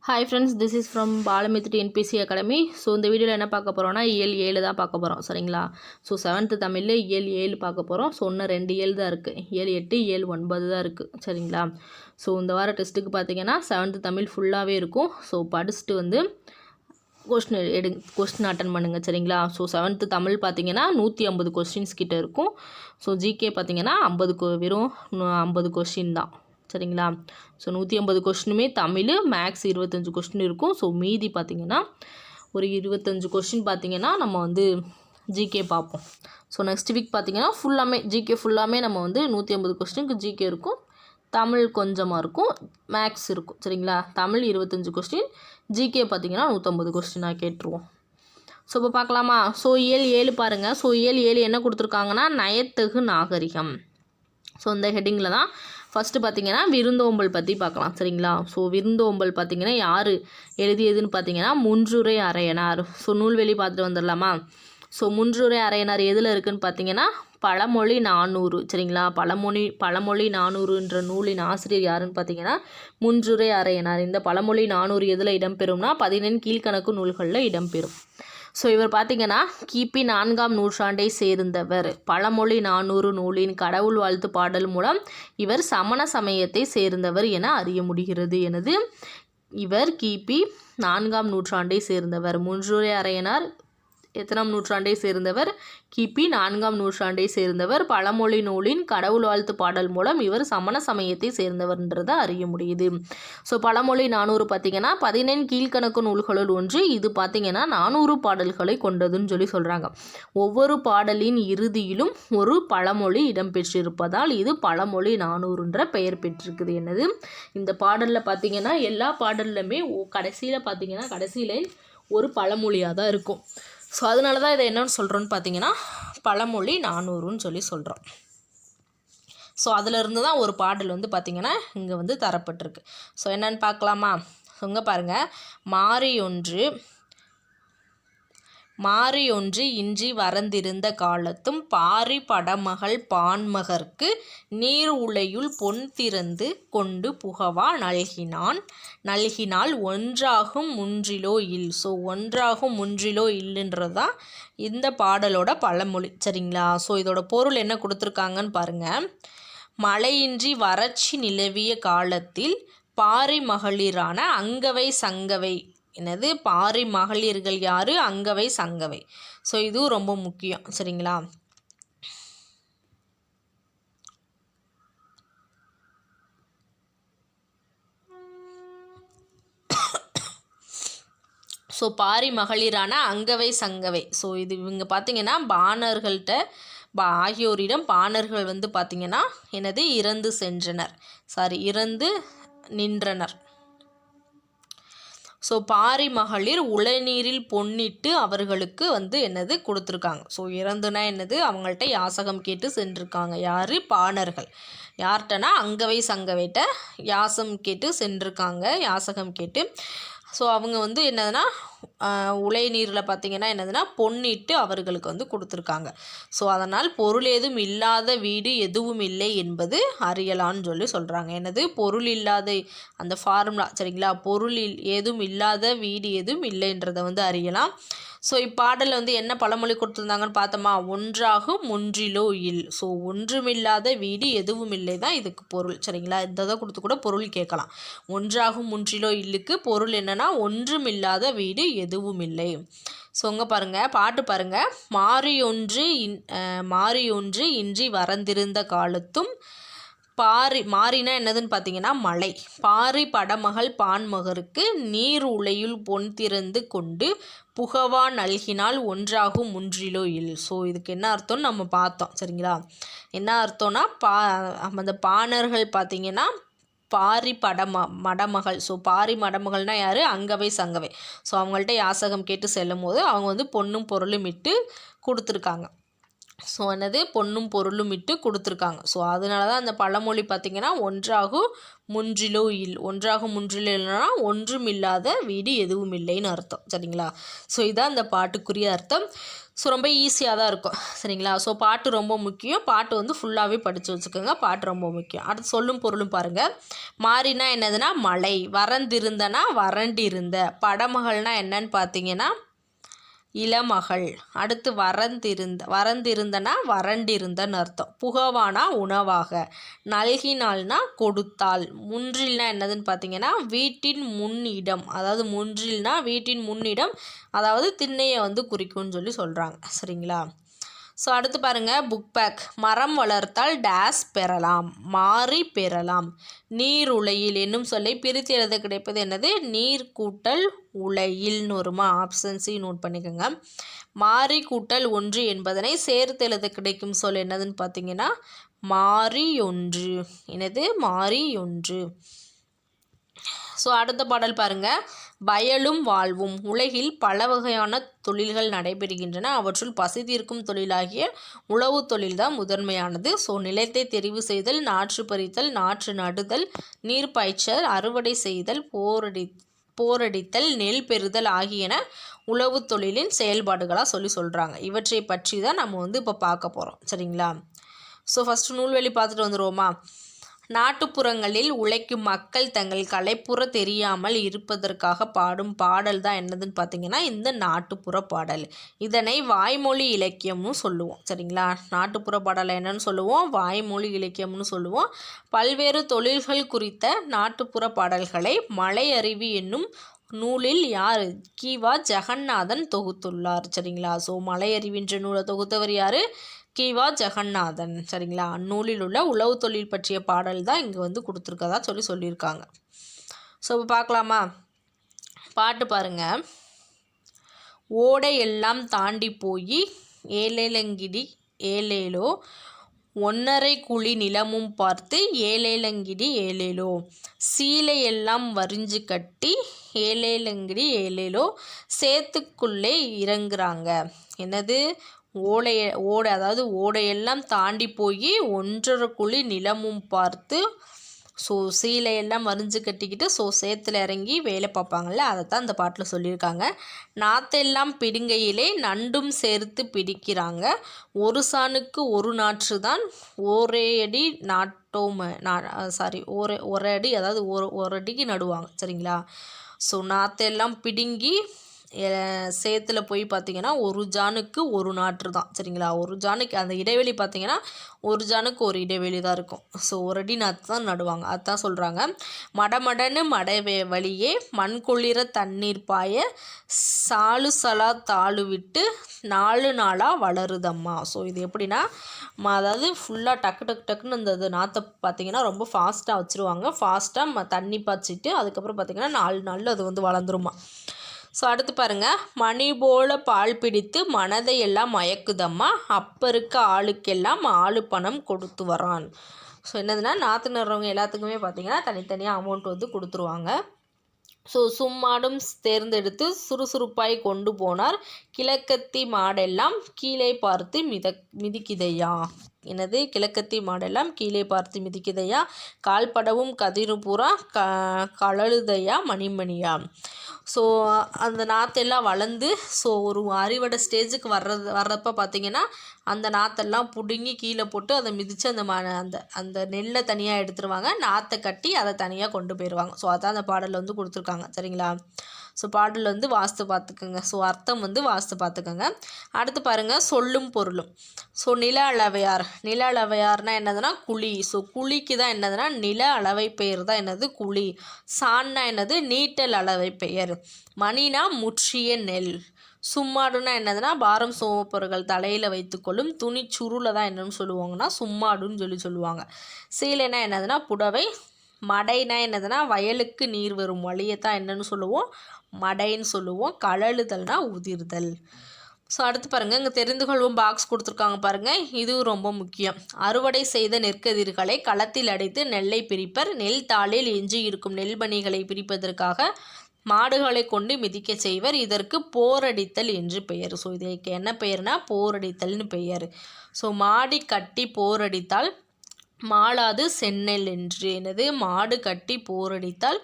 Hi friends, this is from Balamithri NBC academy. So இந்த வீடியோவில் என்ன பார்க்க போகிறோம்னா இயல் 7 தான் பார்க்க போகிறோம், சரிங்களா? ஸோ 7th தமிழில் இயல் 7 பார்க்க போகிறோம். ஸோ இன்னும் 2 இயல் தான் இருக்குது, இயல் 8 இயல் 9 தான் இருக்குது, சரிங்களா? ஸோ இந்த வார டெஸ்ட்டுக்கு பார்த்தீங்கன்னா 7th தமிழ் ஃபுல்லாகவே இருக்கும். ஸோ படிச்சுட்டு வந்து கொஸ்டின் அட்டன் பண்ணுங்கள், சரிங்களா? ஸோ 7th தமிழ் பார்த்தீங்கன்னா 150 கொஸ்டின்ஸ் கிட்ட இருக்கும். ஸோ ஜிகே பார்த்தீங்கன்னா வெறும் 50 கொஸ்டின் தான், சரிங்களா? ஸோ 150 கொஸ்டினுமே தமிழ், மேக்ஸ் 25 கொஸ்டின் இருக்கும். ஸோ மீதி பார்த்திங்கன்னா ஒரு 25 கொஸ்டின் பார்த்திங்கன்னா நம்ம வந்து ஜிகே பார்ப்போம். ஸோ நெக்ஸ்ட் வீக் பார்த்திங்கன்னா ஃபுல்லாமே ஜிகே ஃபுல்லாமே நம்ம வந்து 150 கொஸ்டினுக்கு ஜிகே இருக்கும், தமிழ் கொஞ்சமாக இருக்கும், மேக்ஸ் இருக்கும், சரிங்களா? தமிழ் 25 கொஸ்டின், ஜிகே பார்த்திங்கன்னா 150 கொஸ்டினாக கேட்டுருவோம். ஸோ இப்போ பார்க்கலாமா? ஸோ இயல் 7 பாருங்கள். ஸோ இயல் 7 என்ன கொடுத்துருக்காங்கன்னா நயத்தகு நாகரிகம். ஸோ இந்த ஹெட்டிங்கில் தான் ஃபஸ்ட்டு பார்த்திங்கன்னா விருந்தோம்பல் பற்றி பார்க்கலாம், சரிங்களா? ஸோ விருந்தோம்பல் பார்த்திங்கன்னா யார் எழுதியதுன்னு பார்த்தீங்கன்னா முன்றுரை அரையனார். ஸோ நூல்வெளி பார்த்துட்டு வந்துடலாமா? ஸோ முன்றுரை அரையனார் எதில் இருக்குதுன்னு பார்த்தீங்கன்னா பழமொழி 400, சரிங்களா? பழமொழி 400ன்ற நூலின் ஆசிரியர் யாருன்னு பார்த்தீங்கன்னா முன்றுரை அரையனார். இந்த பழமொழி 400 எதில் இடம்பெறும்னா 14 கீழ்கணக்கு நூல்களில் இடம்பெறும். ஸோ இவர் பார்த்திங்கன்னா கிபி 4ஆம் நூற்றாண்டை சேர்ந்தவர். பழமொழி 400 நூலின் கடவுள் வாழ்த்து பாடல் மூலம் இவர் சமண சமயத்தை சேர்ந்தவர் என அறிய முடிகிறது. இவர் கிபி 4ஆம் நூற்றாண்டை சேர்ந்தவர். முன்றுரை அரையனார் எத்தனாம் நூற்றாண்டை சேர்ந்தவர்? கிபி 4ஆம் நூற்றாண்டை சேர்ந்தவர். பழமொழி நூலின் கடவுள் வாழ்த்து பாடல் மூலம் இவர் சமண சமயத்தை சேர்ந்தவர்ன்றதை அறிய முடியுது. ஸோ பழமொழி 400 பார்த்திங்கன்னா 14 கீழ்கணக்கு நூல்களுள் ஒன்று. இது பார்த்திங்கன்னா 400 பாடல்களை கொண்டதுன்னு சொல்கிறாங்க. ஒவ்வொரு பாடலின் இறுதியிலும் ஒரு பழமொழி இடம்பெற்றிருப்பதால் இது பழமொழி 400ன்ற பெயர் பெற்றிருக்குது. இந்த பாடலில் பார்த்திங்கன்னா எல்லா பாடல்லுமே கடைசியில் ஒரு பழமொழியாக தான் இருக்கும். ஸோ அதனால தான் இதை என்னன்னு சொல்கிறோன்னு பார்த்தீங்கன்னா பழமொழி 400ன்னு சொல்கிறோம். ஸோ அதிலிருந்து தான் ஒரு பாடல் வந்து பார்த்திங்கன்னா இங்கே வந்து தரப்பட்டிருக்கு. ஸோ என்னென்னு பார்க்கலாமா? இங்கே பாருங்கள், மாறி ஒன்று இன்றி வரந்திருந்த காலத்தும் பாரி படமகள் பான்மகற்கு நீர் உலையுள் பொன் திறந்து கொண்டு புகவா நல்கினால் ஒன்றாகும் முன்றிலோ இல். ஸோ ஒன்றாகும் முன்றிலோ இல்லைன்றது தான் இந்த பாடலோட பழமொழி, சரிங்களா? ஸோ இதோட பொருள் என்ன கொடுத்துருக்காங்கன்னு பாருங்கள். மழையின்றி வறட்சி நிலவிய காலத்தில் பாரி மகளிரான அங்கவை சங்கவை பாரி மகளிர்கள் யார்? அங்கவை சங்கவை. ஸோ இதுவும் ரொம்ப முக்கியம், சரிங்களா? ஸோ பாரி மகளிரான அங்கவை சங்கவை. ஸோ இவங்க பார்த்திங்கன்னா பாணர்கள்ட்ட ஆகியோரிடம் பாணர்கள் வந்து பார்த்திங்கன்னா இறந்து நின்றனர். ஸோ பாரி மகளிர் உளநீரில் பொன்னிட்டு அவர்களுக்கு வந்து கொடுத்துருக்காங்க. ஸோ இறந்துனா அவங்கள்ட்ட யாசகம் கேட்டு சென்றிருக்காங்க. யார்? பாணர்கள். யார்கிட்டனா அங்கவை சங்கவைட்ட யாசகம் கேட்டு. ஸோ அவங்க வந்து உலை நீரில் பார்த்திங்கன்னா பொன்னிட்டு அவர்களுக்கு வந்து கொடுத்துருக்காங்க. ஸோ அதனால் பொருள் ஏதும் இல்லாத வீடு எதுவும் இல்லை என்பது அறியலான்னு சொல்கிறாங்க. பொருள் இல்லாத அந்த ஃபார்முலா, சரிங்களா? பொருள் ஏதும் இல்லாத வீடு எதுவும் இல்லைன்றதை வந்து அறியலாம். ஸோ இப்பாடலில் வந்து என்ன பழமொழி கொடுத்துருந்தாங்கன்னு பார்த்தோமா? ஒன்றாகும் முன்றிலோ இல். ஸோ ஒன்றுமில்லாத வீடு எதுவும் இல்லை தான் இதுக்கு பொருள், சரிங்களா? இதை கொடுத்து கூட பொருள் கேட்கலாம். ஒன்றாகும் முன்றிலோ இல்லுக்கு பொருள் என்னன்னா ஒன்றுமில்லாத வீடு எதுவும் இல்லை. ஸோ இங்கே பாருங்கள், பாட்டு பாருங்கள். மாறி ஒன்று இன்றி வரந்திருந்த காலத்தும் மாறினா என்னதுன்னு பார்த்தீங்கன்னா மழை. பாரி படமகள் பான்மகருக்கு நீர் உலையுள் பொன் திறந்து கொண்டு புகவா நல்கினால் ஒன்றாகும் முன்றிலோ இல். ஸோ இதுக்கு என்ன அர்த்தம்னு நம்ம பார்த்தோம், சரிங்களா? என்ன அர்த்தம்னா அந்த பாணர்கள் பார்த்திங்கன்னா பாரி மடமகள். ஸோ பாரி மடமகள்னால் யார்? அங்கவை சங்கவை. ஸோ அவங்கள்ட்ட யாசகம் கேட்டு செல்லும் போது அவங்க வந்து பொன்னும் பொருளும் இட்டு கொடுத்துருக்காங்க. ஸோ பொன்னும் பொருளும் இட்டு கொடுத்துருக்காங்க. ஸோ அதனால தான் அந்த பழமொழி பார்த்திங்கன்னா ஒன்றாகும் முன்றிலோ இல்லைன்னா ஒன்றும் இல்லாத வீடு எதுவும் இல்லைன்னு அர்த்தம், சரிங்களா? ஸோ இதான் அந்த பாட்டுக்குரிய அர்த்தம். ஸோ ரொம்ப ஈஸியாக தான் இருக்கும் சரிங்களா. ஸோ பாட்டு ரொம்ப முக்கியம். பாட்டு வந்து ஃபுல்லாகவே படித்து வச்சுக்கோங்க. பாட்டு ரொம்ப முக்கியம். அடுத்து சொல்லும் பொருளும் பாருங்கள். மாறினா என்னதுன்னா மழை, வறந்திருந்தனா வறண்டிருந்த, படமகள்னா என்னன்னு பார்த்தீங்கன்னா இளமகள். அடுத்து வறந்திருந்தனா வறண்டிருந்தன்னு அர்த்தம். புகவானா உணவாக, நல்கினால்னா கொடுத்தால், முன்றில்னா என்னதுன்னு பார்த்தீங்கன்னா வீட்டின் முன்னிடம், அதாவது முன்றில்னா வீட்டின் முன்னிடம், அதாவது திண்ணையை வந்து குறிக்கும்னு சொல்லி சொல்கிறாங்க சரிங்களா. ஸோ அடுத்து பாருங்கள் புக் பேக். மரம் வளர்த்தால் டேஸ் பெறலாம், மாறி பெறலாம். நீர் உலையில் என்னும் சொல்லை பிரித்து எழுத கிடைப்பது என்னது? நீர் கூட்டல் உலையில்னு வருமா? ஆப்ஷன் சி நோட் பண்ணிக்கோங்க. மாறி கூட்டல் ஒன்று என்பதனை சேர்த்து எழுத கிடைக்கும் சொல் என்னதுன்னு பார்த்தீங்கன்னா மாறியொன்று. என்னது? மாறியொன்று. ஸோ அடுத்த பாடல் பாருங்கள். வயலும் வாழ்வும். உலகில் பல வகையான தொழில்கள் நடைபெறுகின்றன. அவற்றுள் பசி தீர்க்கும் தொழிலாகிய உழவு தொழில் தான் முதன்மையானது. ஸோ நிலத்தை தெரிவு செய்தல், நாற்று பறித்தல், நாற்று நடுதல், நீர் பாய்ச்சல், அறுவடை செய்தல், போரடித்தல், நெல் பெறுதல் ஆகியன உழவு தொழிலின் செயல்பாடுகளாக சொல்கிறாங்க. இவற்றை பற்றி தான் நம்ம வந்து இப்போ பார்க்க போகிறோம் சரிங்களா. ஸோ ஃபஸ்ட்டு நூல்வெளி பார்த்துட்டு வந்துடுவோமா. நாட்டுப்புறங்களில் உழைக்கும் மக்கள் தங்கள் கலைப்புற தெரியாமல் இருப்பதற்காக பாடும் பாடல் தான் என்னதுன்னு பார்த்தீங்கன்னா இந்த நாட்டுப்புற பாடல். இதனை வாய்மொழி இலக்கியம்னு சொல்லுவோம் சரிங்களா. நாட்டுப்புற பாடலை என்னன்னு சொல்லுவோம்? வாய்மொழி இலக்கியம்னு சொல்லுவோம். பல்வேறு தொழில்கள் குறித்த நாட்டுப்புற பாடல்களை மலை அருவி என்னும் நூலில் யார்? கி.வா. ஜெகநாதன் தொகுத்துள்ளார் சரிங்களா. ஸோ மலை அருவின்ற நூலை தொகுத்தவர் யார்? கி.வா. ஜெகநாதன் சரிங்களா. அந்நூலில் உள்ள உழவு தொழில் பற்றிய பாடல் தான் இங்கே வந்து கொடுத்துருக்கதா சொல்லியிருக்காங்க. ஸோ இப்போ பார்க்கலாமா. பாட்டு பாருங்கள். ஓடை எல்லாம் தாண்டி போய் ஏலேலங்கிடி ஏலேலோ, ஒன்னரை குழி நிலமும் பார்த்து ஏலேலங்கிடி ஏலேலோ, சீலை எல்லாம் வரிஞ்சு கட்டி ஏலேலங்கிடி ஏலேலோ, சேத்துக்குள்ளே இறங்குறாங்க. என்னது? ஓடை அதாவது ஓடையெல்லாம் தாண்டி போய் 1.5 குழி நிலமும் பார்த்து, ஸோ சீலையெல்லாம் மறிஞ்சு கட்டிக்கிட்டு சேத்துல இறங்கி வேலை பார்ப்பாங்கள்ல, அதை தான் இந்த பாட்டில் சொல்லியிருக்காங்க. நாத்தெல்லாம் பிடுங்கையிலே நண்டும் சேர்த்து பிடிக்கிறாங்க, ஒரு சாணுக்கு ஒரு நாற்று தான் ஒரே அடி ஒரு அடி, அதாவது ஒரு அடிக்கு நடுவாங்க சரிங்களா. ஸோ நாத்தெல்லாம் பிடுங்கி சேத்துல போய் பார்த்தீங்கன்னா ஒரு ஜானுக்கு ஒரு நாற்று தான் சரிங்களா. ஒரு ஜானுக்கு அந்த இடைவெளி பார்த்தீங்கன்னா ஒரு ஜானுக்கு ஒரு இடைவெளி தான் இருக்கும். ஸோ ஒரு அடி நாற்று தான் நடுவாங்க. அதுதான் சொல்கிறாங்க. மடமடன்னு வழியே மண் குளிர தண்ணீர் பாய சாலு தாளு விட்டு 4 நாளாக வளருதம்மா. ஸோ இது எப்படின்னா அதாவது ஃபுல்லாக டக்குன்னு இந்த நாற்றை பார்த்தீங்கன்னா ரொம்ப ஃபாஸ்ட்டாக வச்சுருவாங்க. ஃபாஸ்ட்டாக தண்ணி பாய்ச்சிட்டு அதுக்கப்புறம் பார்த்தீங்கன்னா 4 நாளில் அது வந்து வளர்ந்துருமா. ஸோ அடுத்து பாருங்கள். மணி போல பால் பிடித்து மனதை எல்லாம் மயக்குதம்மா, அப்போ இருக்க ஆளுக்கெல்லாம் ஆளு பணம் கொடுத்து வரான். ஸோ என்னதுன்னா நாற்று நடுறவங்க எல்லாத்துக்குமே பார்த்தீங்கன்னா தனித்தனியாக அமௌண்ட் வந்து கொடுத்துருவாங்க. ஸோ சும்மாடும் தேர்ந்தெடுத்து சுறுசுறுப்பாய் கொண்டு போனார், கிழக்கத்தி மாடெல்லாம் கீழே பார்த்து மிதிக்குதையா. என்னது? கிழக்கத்தி மாடெல்லாம் கீழே பார்த்து மிதிக்குதையா, கால்படவும் கதிருபுறா கழலுதையா மணிமணியா. ஸோ அந்த நாற்றெல்லாம் வளர்ந்து ஒரு அறுவடை ஸ்டேஜுக்கு வர்றப்போ பார்த்திங்கன்னா அந்த நாற்றெல்லாம் பிடுங்கி கீழே போட்டு அதை மிதித்து அந்த நெல்லை தனியாக எடுத்துருவாங்க, நாற்றை கட்டி அதை தனியாக கொண்டு போயிடுவாங்க. ஸோ அதான் அந்த பாடலில் வந்து கொடுத்துருக்காங்க சரிங்களா. ஸோ பாடலில் வந்து வாஸ்து பார்த்துக்கோங்க. ஸோ அர்த்தம் வந்து வாஸ்து பார்த்துக்கோங்க. அடுத்து பாருங்கள் சொல்லும் பொருளும். ஸோ நில அளவையார்னால் என்னதுன்னா குழி. ஸோ குழிக்கு தான் என்னதுன்னா நில அளவை பெயர் தான் என்னது? குழி. சான்னா என்னது? நீட்டல் அளவை பெயர். மணினா முற்றிய நெல். சும்மாடுனா என்னதுன்னா பாரம் சோமப்பொருட்கள் தலையில் வைத்துக்கொள்ளும் துணி சுருளை தான் என்னன்னு சொல்லுவாங்கன்னா சும்மாடுன்னு சொல்லுவாங்க. சீலைனா என்னதுன்னா புடவை. மடைனா என்னதுன்னா வயலுக்கு நீர் வரும் வழியை தான் என்னன்னு சொல்லுவோம்? மடைன்னு சொல்லுவோம். கழலுதல்னா உதிர்தல். ஸோ அடுத்து பாருங்கள். இங்கே தெரிந்து கொள்வோம் பாக்ஸ் கொடுத்துருக்காங்க பாருங்கள். இதுவும் ரொம்ப முக்கியம். அறுவடை செய்த நெற்கதிர்களை களத்தில் அடைத்து நெல்லை பிரிப்பர். நெல் தாளில் எஞ்சி இருக்கும் நெல்மணிகளை பிரிப்பதற்காக மாடுகளை கொண்டு மிதிக்க செய்வர். இதற்கு போரடித்தல் என்று பெயர். ஸோ இதற்கு என்ன பெயர்னா போரடித்தல்னு பெயர். ஸோ மாடி கட்டி போரடித்தால் மாளாது செந்நெல் என்று. என்னது? மாடு கட்டி போரடித்தால்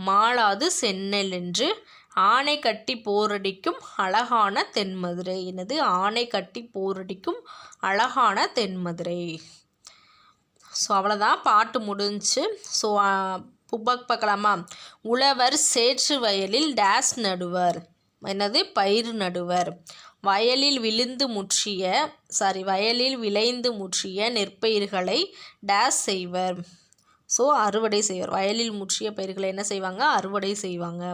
மாளாது செந்நெல் என்று. ஆனை கட்டி போரடிக்கும் அழகான தென்மதுரை. என்னது? ஆனை கட்டி போரடிக்கும் அழகான தென்மதுரை. ஸோ அவ்வளோதான், பாட்டு முடிஞ்சு. ஸோ புக் பார்க்கலாமா? உழவர் சேற்று வயலில் டேஸ் நடுவர். என்னது? பயிர் நடுவர். வயலில் விளைந்து முற்றிய நெற்பயிர்களை டேஸ் செய்வர். ஸோ அறுவடை செய்வர். வயலில் முற்றிய பயிர்களை என்ன செய்வாங்க? அறுவடை செய்வாங்க.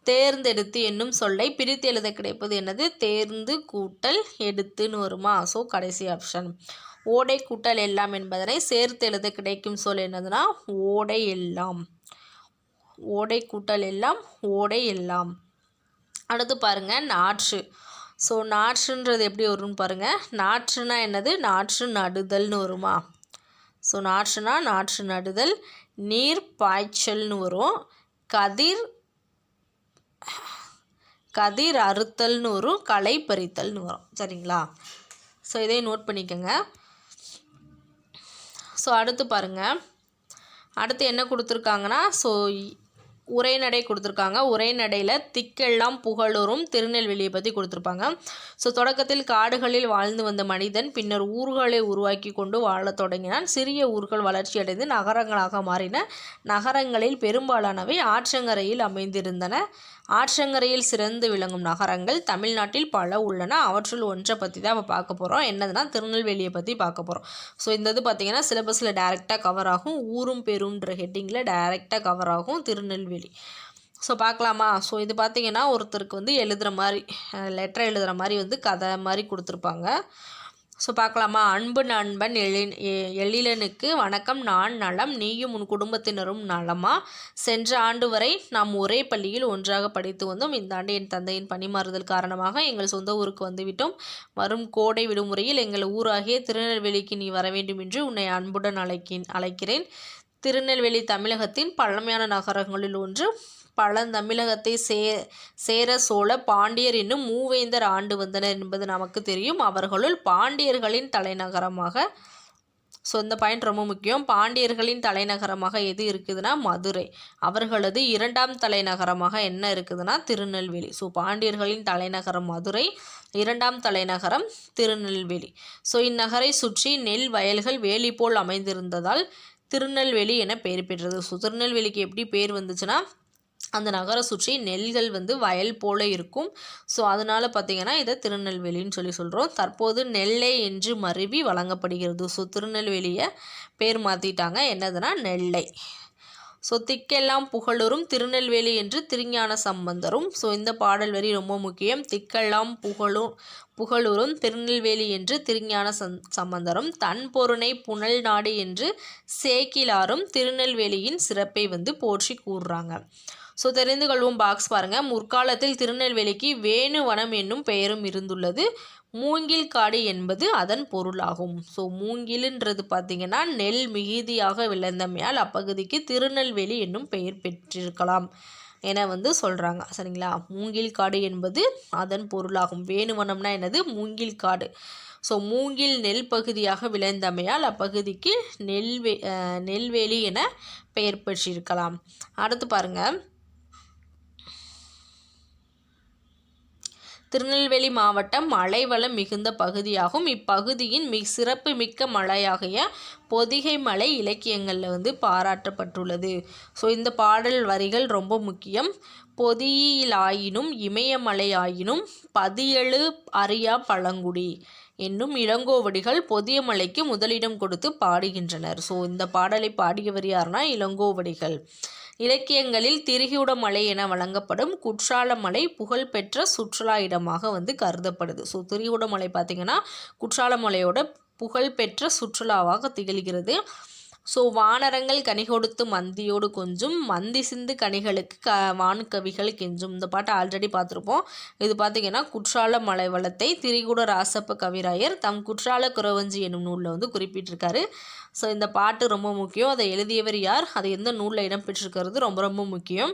தேர்ந்தெடுத்து என்னும் சொல்லை பிரித்து எழுத கிடைப்பது என்னது? தேர்ந்து கூட்டல் எடுத்துன்னு வருமா? ஸோ கடைசி ஆப்ஷன். ஓடை கூட்டல் எல்லாம் என்பதனை சேர்த்து எழுத கிடைக்கும் சொல் என்னதுன்னா ஓடை எல்லாம். ஓடை கூட்டல் எல்லாம் ஓடை எல்லாம். அடுத்து பாருங்க, நாற்று. ஸோ நாற்றுன்றது எப்படி வரும்னு பாருங்க. நாற்றுனா என்னது? நாற்று நடுதல்னு வருமா? ஸோ நாற்றுனா நாற்று நடுதல். நீர் பாய்ச்சல்னு வரும். கதிர் அறுத்தல்னு வரும். களை பறித்தல்னு வரும். சரிங்களா? ஸோ இதை நோட் பண்ணிக்கோங்க. ஸோ அடுத்து பாருங்கள், அடுத்து என்ன கொடுத்துருக்காங்கன்னா, ஸோ உரைநடை கொடுத்துருக்காங்க. உரைநடையில் திக்கெல்லாம் புகழுறும் திருநெல்வேலியை பற்றி கொடுத்துருப்பாங்க. ஸோ தொடக்கத்தில் காடுகளில் வாழ்ந்து வந்த மனிதன் பின்னர் ஊர்களை உருவாக்கி கொண்டு வாழத் தொடங்கினான். சிறிய ஊர்கள் வளர்ச்சியடைந்து நகரங்களாக மாறின. நகரங்களில் பெரும்பாலானவை ஆற்றங்கரையில் அமைந்திருந்தன. ஆற்றங்கரையில் சிறந்து விளங்கும் நகரங்கள் தமிழ்நாட்டில் பல உள்ளன. அவற்றுள் ஒன்றை பற்றி தான் இப்போ பார்க்க போகிறோம். என்னதுன்னா திருநெல்வேலியை பற்றி பார்க்க போகிறோம். ஸோ இந்த இது பார்த்திங்கன்னா சிலபஸில் டைரெக்டாக கவர் ஆகும். ஊரும் பெரும்ன்ற ஹெட்டிங்கில் டைரெக்டாக கவர் ஆகும் திருநெல்வேலி. ஸோ பார்க்கலாமா? ஸோ இது பார்த்திங்கன்னா ஒருத்தருக்கு வந்து எழுதுகிற மாதிரி, லெட்டர் எழுதுகிற மாதிரி வந்து கதை மாதிரி கொடுத்துருப்பாங்க. ஸோ பார்க்கலாமா? அன்பு நண்பன் எழிலனுக்கு வணக்கம். நான் நலம், நீயும் உன் குடும்பத்தினரும் நலமா? சென்ற ஆண்டு வரை நாம் ஒரே பள்ளியில் ஒன்றாக படித்து வந்தோம். இந்த ஆண்டு என் தந்தையின் பணிமாறுதல் காரணமாக எங்கள் சொந்த ஊருக்கு வந்துவிட்டோம். வரும் கோடை விடுமுறையில் எங்கள் ஊராகிய திருநெல்வேலிக்கு நீ வர வேண்டும் என்று உன்னை அன்புடன் அழைக்கிறேன். திருநெல்வேலி தமிழகத்தின் பழமையான நகரங்களில் ஒன்று. பழந்தமிழகத்தை சேர சோழ பாண்டியர் என்னும் மூவேந்தர் ஆண்டு வந்தனர் என்பது நமக்கு தெரியும். அவர்களுள் பாண்டியர்களின் தலைநகரமாக, ஸோ இந்த பாயிண்ட் ரொம்ப முக்கியம், பாண்டியர்களின் தலைநகரமாக எது இருக்குதுன்னா மதுரை. அவர்களது இரண்டாம் தலைநகரமாக என்ன இருக்குதுன்னா திருநெல்வேலி. ஸோ பாண்டியர்களின் தலைநகரம் மதுரை, இரண்டாம் தலைநகரம் திருநெல்வேலி. ஸோ இந்நகரை சுற்றி நெல் வயல்கள் வேலி போல் அமைந்திருந்ததால் திருநெல்வேலி என பெயர் பெற்றது. ஸோ திருநெல்வேலிக்கு எப்படி பேர் வந்துச்சுன்னா, அந்த நகரை சுற்றி நெல்கள் வந்து வயல் போல இருக்கும். ஸோ அதனால் பார்த்திங்கன்னா இதை திருநெல்வேலின்னு சொல்லி சொல்கிறோம். தற்போது நெல்லை என்று மருவி வழங்கப்படுகிறது. ஸோ திருநெல்வேலியை பேர் மாற்றிட்டாங்க. என்னதுன்னா நெல்லை. ஸோ திக்கெல்லாம் புகழுறும் திருநெல்வேலி என்று திருஞான சம்பந்தரும். ஸோ இந்த பாடல் வரி ரொம்ப முக்கியம். திக்கெல்லாம் புகழுறும் திருநெல்வேலி என்று திருஞான சம்பந்தரும், தன் பொருணை புனல் நாடு என்று சேக்கிலாரும் திருநெல்வேலியின் சிறப்பை வந்து போற்றி கூறுறாங்க. ஸோ தெரிந்து கொள்வோம். பாக்ஸ் பாருங்கள். முற்காலத்தில் திருநெல்வேலிக்கு வேணுவனம் என்னும் பெயரும் இருந்துள்ளது. மூங்கில் காடு என்பது அதன் பொருளாகும். ஸோ மூங்கில்ன்றது பார்த்திங்கன்னா நெல் மிகுதியாக விளைந்தமையால் அப்பகுதிக்கு திருநெல்வேலி என்னும் பெயர் பெற்றிருக்கலாம் என வந்து சொல்கிறாங்க. சரிங்களா? மூங்கில் காடு என்பது அதன் பொருளாகும். வேணுவனம்னா என்னது? மூங்கில் காடு. ஸோ மூங்கில் நெல் பகுதியாக விளைந்தமையால் அப்பகுதிக்கு நெல்வேலி என பெயர் பெற்றிருக்கலாம். அடுத்து பாருங்கள், திருநெல்வேலி மாவட்டம் மலைவளம் மிகுந்த பகுதியாகும். இப்பகுதியின் சிறப்பு மிக்க மலையாகிய பொதிகை மலை இலக்கியங்களில் வந்து பாராட்டப்பட்டுள்ளது. ஸோ இந்த பாடல் வரிகள் ரொம்ப முக்கியம். பொதியிலாயினும் இமயமலையாயினும் பதியெழு அறியா பழங்குடி என்னும் இளங்கோவடிகள் பொதிய மலைக்கு முதலிடம் கொடுத்து பாடுகின்றனர். ஸோ இந்த பாடலை பாடியவர் யாருன்னா இளங்கோவடிகள். இலக்கியங்களில் திரிகூடமலை என வழங்கப்படும் குற்றாலமலை புகழ்பெற்ற சுற்றுலா இடமாக வந்து கருதப்படுது. ஸோ திரிகூடமலை பார்த்திங்கன்னா குற்றாலமலையோட புகழ்பெற்ற சுற்றுலாவாக திகழ்கிறது. ஸோ வானரங்கள் கனி கொடுத்து மந்தியோடு கொஞ்சும், மந்தி சிந்து கனிகளுக்கு வானுக்கவிகள் கெஞ்சும். இந்த பாட்டை ஆல்ரெடி பார்த்துருப்போம். இது பார்த்திங்கன்னா குற்றால மலை வளத்தை திரிகூட ராசப்ப கவிராயர் தம் குற்றால குறவஞ்சி என்னும் நூலில் வந்து குறிப்பிட்டிருக்காரு. ஸோ இந்த பாட்டு ரொம்ப முக்கியம். அதை எழுதியவர் யார், அது எந்த நூலில் இடம்பெற்றிருக்கிறது ரொம்ப ரொம்ப முக்கியம்.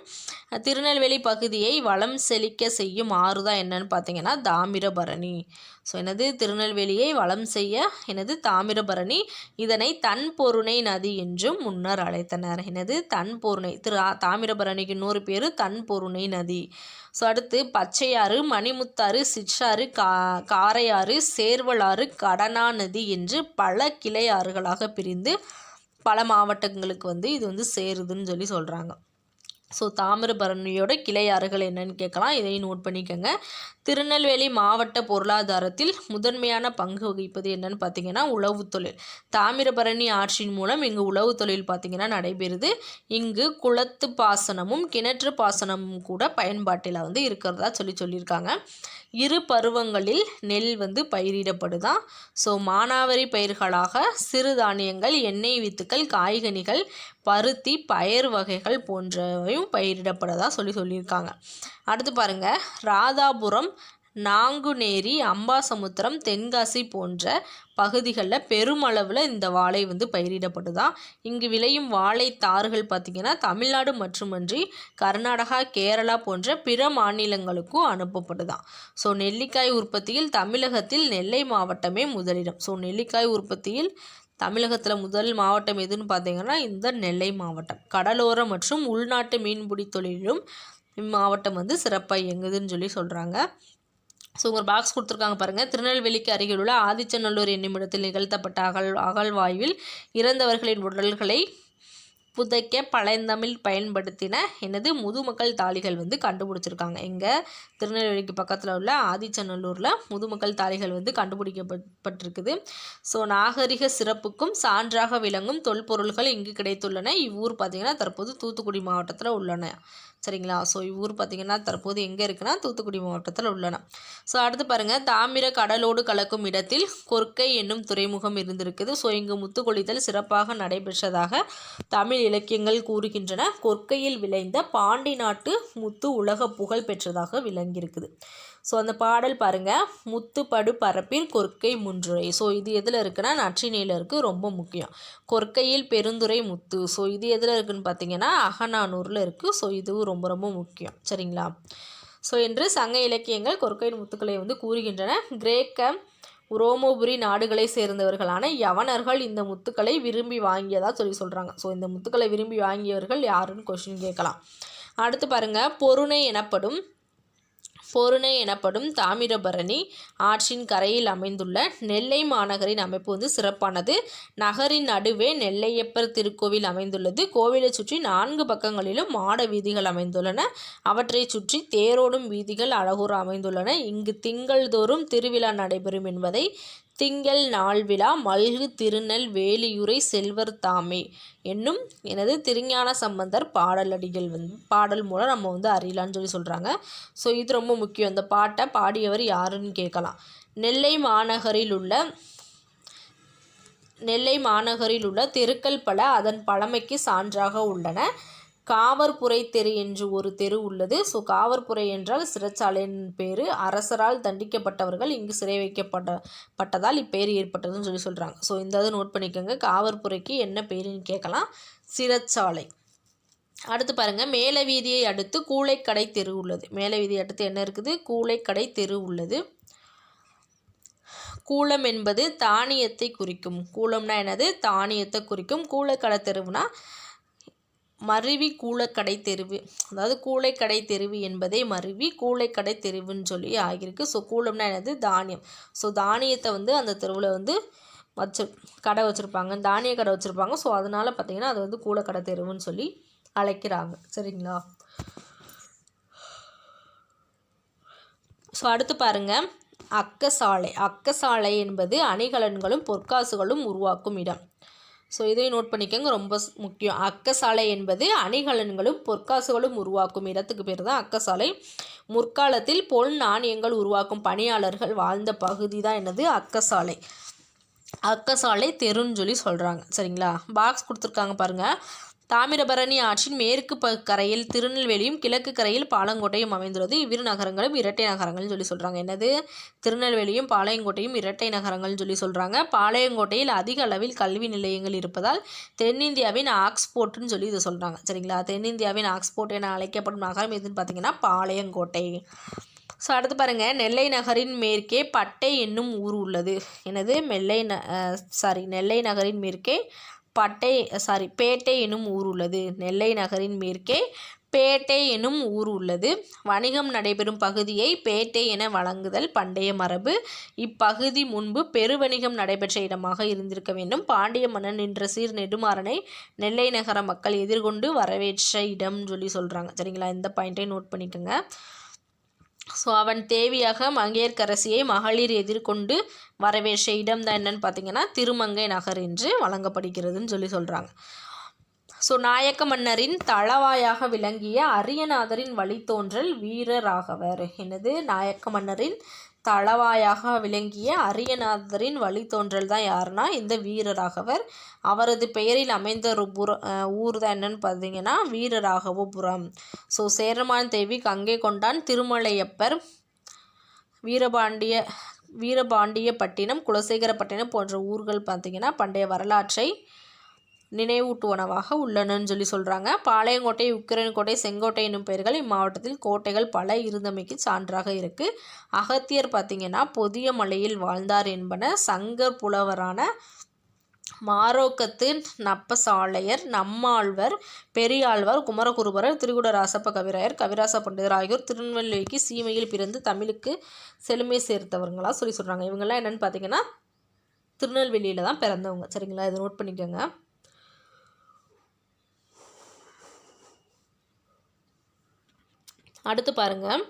திருநெல்வேலி பகுதியை வளம் செழிக்க செய்யும் ஆறு தான் என்னன்னு பார்த்தீங்கன்னா தாமிரபரணி. ஸோ என்னது? திருநெல்வேலியை வளம் செய்ய என்னது? தாமிரபரணி. இதனை தன் பொருணை நதி நதி என்றும் முன்னர் அழைத்தனர். என்னது? தன்பொருணை. தாமிரபரணிக்கு இன்னொரு பேர் தன்பொருணை நதி. ஸோ அடுத்து பச்சையாறு, மணிமுத்தாறு, சிற்றாறு, காரையாறு, சேர்வலாறு, கடனா நதி என்று பல கிளை ஆறுகளாக பிரிந்து பல மாவட்டங்களுக்கு இது சேருதுன்னு சொல்லி சொல்கிறாங்க. ஸோ தாமிரபரணியோட கிளை ஆறுகள் என்னன்னு கேட்கலாம், இதையும் நோட் பண்ணிக்கோங்க. திருநெல்வேலி மாவட்ட பொருளாதாரத்தில் முதன்மையான பங்கு வகிப்பது என்னன்னு பார்த்தீங்கன்னா உழவு தொழில். தாமிரபரணி ஆற்றின் மூலம் இங்கு உழவு தொழில் பார்த்தீங்கன்னா நடைபெறுது. இங்கு குளத்து பாசனமும் கிணற்று பாசனமும் கூட பயன்பாட்டில் இருக்கிறதா சொல்லியிருக்காங்க. இரு பருவங்களில் நெல் பயிரிடப்படுதான். ஸோ மானாவாரி பயிர்களாக சிறுதானியங்கள், எண்ணெய் வித்துக்கள், காய்கனிகள், பருத்தி, பயறு வகைகள் போன்றவையும் பயிரிடப்படதா சொல்லியிருக்காங்க. அடுத்து பாருங்க, ராதாபுரம், நாங்குநேரி, அம்பாசமுத்திரம், தென்காசி போன்ற பகுதிகளில் பெருமளவில் இந்த வாழை பயிரிடப்படுதான். இங்கு விளையும் வாழை தார்கள் பார்த்திங்கன்னா தமிழ்நாடு மட்டுமன்றி கர்நாடகா, கேரளா போன்ற பிற மாநிலங்களுக்கும் அனுப்பப்படுதான். ஸோ நெல்லிக்காய் உற்பத்தியில் தமிழகத்தில் நெல்லை மாவட்டமே முதலிடம். ஸோ நெல்லிக்காய் உற்பத்தியில் தமிழகத்தில் முதல் மாவட்டம் எதுன்னு பார்த்தீங்கன்னா இந்த நெல்லை மாவட்டம். கடலோர மற்றும் உள்நாட்டு மீன்பிடி தொழிலும் இம்மாவட்டம் சிறப்பாக இயங்குதுன்னு சொல்கிறாங்க. ஸோ ஒரு பாக்ஸ் கொடுத்துருக்காங்க பாருங்கள். திருநெல்வேலிக்கு அருகில் உள்ள ஆதிச்சநல்லூர் என்னுமிடத்தில் நிகழ்த்தப்பட்ட அகழ்வாய்வில் இறந்தவர்களின் உடல்களை புதைக்க பழந்தமிழ் பயன்படுத்தின முதுமக்கள் தாழிகள் கண்டுபிடிச்சிருக்காங்க. எங்கே? திருநெல்வேலிக்கு பக்கத்தில் உள்ள ஆதிச்சநல்லூரில் முதுமக்கள் தாழிகள் கண்டுபிடிக்கப்பட்டிருக்குது. ஸோ நாகரிக சிறப்புக்கும் சான்றாக விளங்கும் தொல்பொருள்கள் இங்கு கிடைத்துள்ளன. இவ்வூர் பார்த்திங்கன்னா தற்போது தூத்துக்குடி மாவட்டத்தில் உள்ளன. சரிங்களா? ஸோ இவ்வூர் பார்த்திங்கன்னா தற்போது எங்கே இருக்குன்னா தூத்துக்குடி மாவட்டத்தில் உள்ளன. ஸோ அடுத்து பாருங்கள், தாமிர கடலோடு கலக்கும் இடத்தில் கொர்க்கை என்னும் துறைமுகம் இருந்திருக்குது. ஸோ இங்கு முத்துக்கொளித்தல் சிறப்பாக நடைபெற்றதாக தமிழ் இலக்கியங்கள் கூறுகின்றன. கொர்க்கையில் விளைந்த பாண்டி நாட்டு முத்து உலக புகழ் பெற்றதாக விளங்கியிருக்குது. ஸோ அந்த பாடல் பாருங்கள், முத்துப்படு பரப்பில் கொர்க்கை முன்றுரை. ஸோ இது எதில் இருக்குன்னா நற்றிணையில் இருக்குது. ரொம்ப முக்கியம். கொர்க்கையில் பெருந்துரை முத்து. ஸோ இது எதில் இருக்குதுன்னு பார்த்தீங்கன்னா அகநானூரில் இருக்குது. ஸோ இதுவும் ரொம்ப ரொம்ப முக்கியம். சரிங்களா? ஸோ என்று சங்க இலக்கியங்கள் கொர்க்கையின் முத்துக்களை கூறுகின்றன. கிரேக்க, உரோமபுரி நாடுகளை சேர்ந்தவர்களான யவனர்கள் இந்த முத்துக்களை விரும்பி வாங்கியதாக சொல்கிறாங்க. ஸோ இந்த முத்துக்களை விரும்பி வாங்கியவர்கள் யாருன்னு கொஸ்டின் கேட்கலாம். அடுத்து பாருங்கள், பொருணை எனப்படும் தாமிரபரணி ஆற்றின் கரையில் அமைந்துள்ள நெல்லை மாநகரின் அமைப்பு சிறப்பானது. நகரின் நடுவே நெல்லையப்பர் திருக்கோவில் அமைந்துள்ளது. கோவிலை சுற்றி 4 பக்கங்களிலும் மாட வீதிகள் அமைந்துள்ளன. அவற்றை சுற்றி தேரோடும் வீதிகள் அழகுற அமைந்துள்ளன. இங்கு திங்கள் தோறும் திருவிழா நடைபெறும் என்பதை திங்கள் நாள் விழா மல்கு திருநெல் வேலியுரை செல்வர் தாமே என்னும் திருஞான சம்பந்தர் பாடலடிகள் பாடல் மூலம் நம்ம அறியலான்னு சொல்கிறாங்க. ஸோ இது ரொம்ப முக்கியம். இந்த பாட்டை பாடியவர் யாருன்னு கேட்கலாம். நெல்லை மாநகரில் உள்ள தெருக்கள் பல அதன் பழமைக்கு சான்றாக உள்ளன. காவற்புரை தெரு என்று ஒரு தெரு உள்ளது. ஸோ காவற்புரை என்றால் சிறைச்சாலையின் பேர். அரசரால் தண்டிக்கப்பட்டவர்கள் இங்கு சிறை வைக்கப்பட்டதால் இப்பெயர் ஏற்பட்டதுன்னு சொல்கிறாங்க. ஸோ இந்த நோட் பண்ணிக்கோங்க. காவற்புரைக்கு என்ன பேருன்னு கேட்கலாம், சிறைச்சாலை. அடுத்து பாருங்கள், மேல வீதியை அடுத்து கூளைக்கடை தெரு உள்ளது. மேல வீதியை அடுத்து என்ன இருக்குது? கூளைக்கடை தெரு உள்ளது. கூலம் என்பது தானியத்தை குறிக்கும். கூலம்னா என்னது? தானியத்தை குறிக்கும். கூளைக்கடை தெருவுனா மருவி கூளைக்கடை தெருவு, அதாவது கூளைக்கடை தெருவு என்பதே மருவி கூளைக்கடை தெருவுன்னு சொல்லி ஆகியிருக்கு. ஸோ கூலம்னா என்னது? தானியம். ஸோ தானியத்தை அந்த தெருவில் கடை வச்சுருப்பாங்க, தானிய கடை வச்சுருப்பாங்க. ஸோ அதனால் பார்த்திங்கன்னா அது கூளைக்கடை தெருவுன்னு சொல்லி அழைக்கிறாங்க. சரிங்களா? ஸோ அடுத்து பாருங்கள், அக்கசாலை. அக்கசாலை என்பது அணிகலன்களும் பொற்காசுகளும் உருவாக்கும் இடம். ஸோ இதையும் நோட் பண்ணிக்கோங்க, ரொம்ப முக்கியம். அக்கசாலை என்பது அணிகலன்களும் பொற்காசுகளும் உருவாக்கும் இடத்துக்கு பேர் தான் அக்கசாலை. முற்காலத்தில் பொன் நாணயங்கள் உருவாக்கும் பணியாளர்கள் வாழ்ந்த பகுதி தான் என்னது? அக்கசாலை. அக்கசாலை தெருன்னு சொல்லி சொல்கிறாங்க. சரிங்களா? பாக்ஸ் கொடுத்துருக்காங்க பாருங்கள். தாமிரபரணி ஆற்றின் மேற்கு கரையில் திருநெல்வேலியும் கிழக்கு கரையில் பாலங்கோட்டையும் அமைந்துள்ளது. இவ்விரு நகரங்களும் இரட்டை நகரங்கள்னு சொல்லி சொல்கிறாங்க. என்னது? திருநெல்வேலியும் பாளையங்கோட்டையும் இரட்டை நகரங்கள்னு சொல்லி சொல்கிறாங்க. பாளையங்கோட்டையில் அதிக அளவில் கல்வி நிலையங்கள் இருப்பதால் தென்னிந்தியாவின் ஆக்ஸ்போர்ட்னு சொல்லி இதை சொல்கிறாங்க. சரிங்களா? தென்னிந்தியாவின் ஆக்ஸ்போர்ட் என அழைக்கப்படும் நகரம் எதுன்னு பார்த்தீங்கன்னா பாளையங்கோட்டை. ஸோ அடுத்து பாருங்கள், நெல்லை நகரின் மேற்கே பட்டை என்னும் ஊர் உள்ளது. என்னது? நெல்லை நகரின் மேற்கே பேட்டை எனும் ஊர் உள்ளது. நெல்லை நகரின் மேற்கே பேட்டை எனும் ஊர் உள்ளது. வணிகம் நடைபெறும் பகுதியை பேட்டை என வழங்குதல் பண்டைய மரபு. இப்பகுதி முன்பு பெருவணிகம் நடைபெற்ற இடமாக இருந்திருக்க வேண்டும். பாண்டிய மன்னன் என்ற சீர் நெடுமாறனை நெல்லை நகர மக்கள் எதிர்கொண்டு வரவேற்ற இடம்னு சொல்கிறாங்க. சரிங்களா, இந்த பாயிண்ட்டை நோட் பண்ணிக்கோங்க. ஸோ அவன் தேவியாக மங்கையர்க்கரசியை மகளிர் எதிர்கொண்டு வரவேற்ற இடம் தான் என்னன்னு பார்த்தீங்கன்னா திருமங்கை நகர் என்று வழங்கப்படுகிறதுன்னு சொல்கிறாங்க. ஸோ நாயக்க மன்னரின் தளவாயாக விளங்கிய அரியநாதரின் வழித்தோன்றல் வீரராகவர். என்னது, நாயக்க மன்னரின் தளவாயாக விளங்கிய அரியநாதரின் வழித்தோன்றல் தான் யாருன்னா இந்த வீரராகவர். அவரது பெயரில் அமைந்த ஒரு ஊர் தான் என்னன்னு பார்த்தீங்கன்னா வீரராகவபுரம். ஸோ சேரமான் தேவி கங்கை கொண்டான் திருமலையப்பர் வீரபாண்டியப்பட்டினம் குலசேகரப்பட்டினம் போன்ற ஊர்கள் பார்த்திங்கன்னா பண்டைய வரலாற்றை நினைவூட்டுவனவாக உள்ளனன்னு சொல்கிறாங்க. பாளையங்கோட்டை, உக்கிரன்கோட்டை, செங்கோட்டை என்னும் பெயர்கள் இம்மாவட்டத்தில் கோட்டைகள் பல இருந்தமைக்கு சான்றாக இருக்குது. அகத்தியர் பார்த்திங்கன்னா பொதிய மலையில் வாழ்ந்தார் என்பன சங்கர் புலவரான மாரோக்கத்து நப்பசாலையர், நம்மாழ்வர், பெரியாழ்வார், குமரகுருபரர், திரிகுடராசப்ப கவிராயர், கவிராச பண்டிதர் ஆகியோர் திருநெல்வேலிக்கு சீமையில் பிறந்து தமிழுக்கு செழுமை சேர்த்தவர்களா சொல்கிறாங்க. இவங்கெல்லாம் என்னென்னு பார்த்தீங்கன்னா திருநெல்வேலியில் தான் பிறந்தவங்க. சரிங்களா, இதை நோட் பண்ணிக்கோங்க. அடுத்து பாருங்கள்,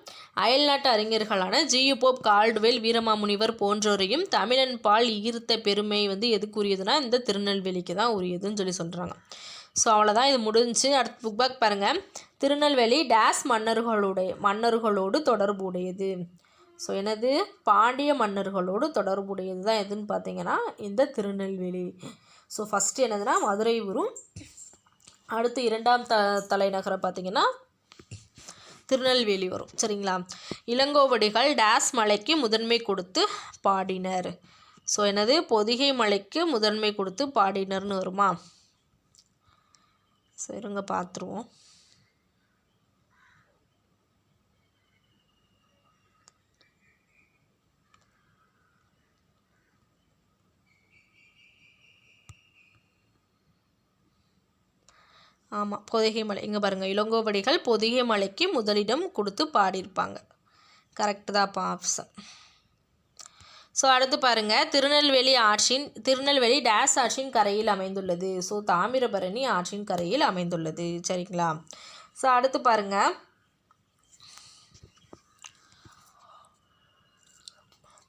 அயல்நாட்டு அறிஞர்களான ஜியு போப், கால்டுவெல், வீரமாமுனிவர் போன்றோரையும் தமிழன் பால் ஈர்த்த பெருமை எதுக்குரியதுன்னா இந்த திருநெல்வேலிக்கு தான் உரியதுன்னு சொல்கிறாங்க. ஸோ அவ்வளோதான், இது முடிஞ்சு. அடுத்த புக் பேக் பாருங்கள். திருநெல்வேலி டேஸ் மன்னர்களோடு தொடர்புடையது. ஸோ என்னது, பாண்டிய மன்னர்களோடு தொடர்புடையது தான் எதுன்னு பார்த்தீங்கன்னா இந்த திருநெல்வேலி. ஸோ ஃபஸ்ட்டு என்னதுன்னா மதுரை வரும். அடுத்து இரண்டாம் தலைநகரம் பார்த்திங்கன்னா திருநெல்வேலி வரும். சரிங்களா, இளங்கோவடிகள் டேஸ் மலைக்கு முதன்மை கொடுத்து பாடினர். ஸோ என்னது, பொதிகை மலைக்கு முதன்மை கொடுத்து பாடினர்னு வருமா? சரிங்க, பார்த்துருவோம். ஆமாம், பொதிகை மலை. இங்கே பாருங்கள், இளங்கோவடிகள் பொதிகை மலைக்கு முதலிடம் கொடுத்து பாடியிருப்பாங்க. கரெக்டு தான்ப்பா ஆப்ஷன். ஸோ அடுத்து பாருங்கள், திருநெல்வேலி டேஸ் ஆற்றின் கரையில் அமைந்துள்ளது. ஸோ தாமிரபரணி ஆற்றின் கரையில் அமைந்துள்ளது. சரிங்களா. ஸோ அடுத்து பாருங்கள்,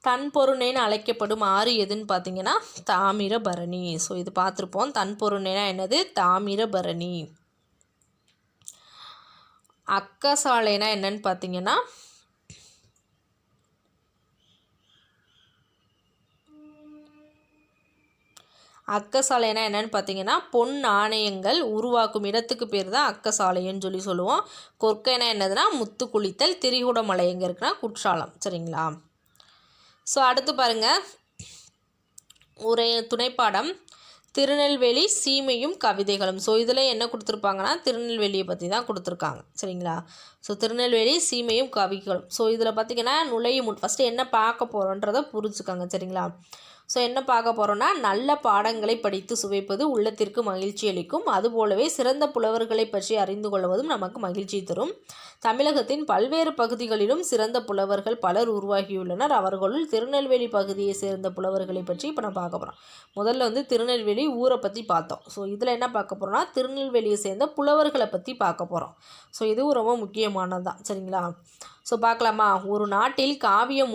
தன்பொருணேன்னு அழைக்கப்படும் ஆறு எதுன்னு பார்த்தீங்கன்னா தாமிரபரணி. ஸோ இது பார்த்துருப்போம். தன்பொருணேனா என்னது, தாமிரபரணி. அக்கசாலைனா என்னன்னு பார்த்தீங்கன்னா பொன் நாணயங்கள் உருவாக்கும் இடத்துக்கு பேர் தான் அக்கசாலைன்னு சொல்லுவோம். கொற்கைனா என்னதுன்னா முத்து குளித்தல். திரிகுடமலை எங்கே இருக்குன்னா குற்றாலம். சரிங்களா. ஸோ அடுத்து பாருங்கள், ஒரு துணைப்பாடம் திருநெல்வேலி சீமையும் கவிதைகளும். ஸோ இதில் என்ன கொடுத்துருப்பாங்கன்னா திருநெல்வேலியை பற்றி தான் கொடுத்துருக்காங்க. சரிங்களா. ஸோ திருநெல்வேலி சீமையும் கவிகளும். ஸோ இதில் பார்த்திங்கன்னா ஃபஸ்ட்டு என்ன பார்க்க போகிறோன்றதை புரிஞ்சுக்கோங்க. சரிங்களா. ஸோ என்ன பார்க்க போகிறோன்னா, நல்ல பாடங்களை படித்து சுவைப்பது உள்ளத்திற்கு மகிழ்ச்சி அளிக்கும். அதுபோலவே சிறந்த புலவர்களை பற்றி அறிந்து கொள்வதும் நமக்கு மகிழ்ச்சி தரும். தமிழகத்தின் பல்வேறு பகுதிகளிலும் சிறந்த புலவர்கள் பலர் உருவாகியுள்ளனர். அவர்களுள் திருநெல்வேலி பகுதியை சேர்ந்த புலவர்களை பற்றி இப்போ நான் பார்க்க போகிறோம். முதல்ல திருநெல்வேலி ஊரை பற்றி பார்த்தோம். ஸோ இதில் என்ன பார்க்க போகிறோம்னா திருநெல்வேலியை சேர்ந்த புலவர்களை பற்றி பார்க்க போகிறோம். ஸோ இதுவும் ரொம்ப முக்கியமானது தான். சரிங்களா. ஸோ பார்க்கலாமா. ஒரு நாட்டில் காவியம்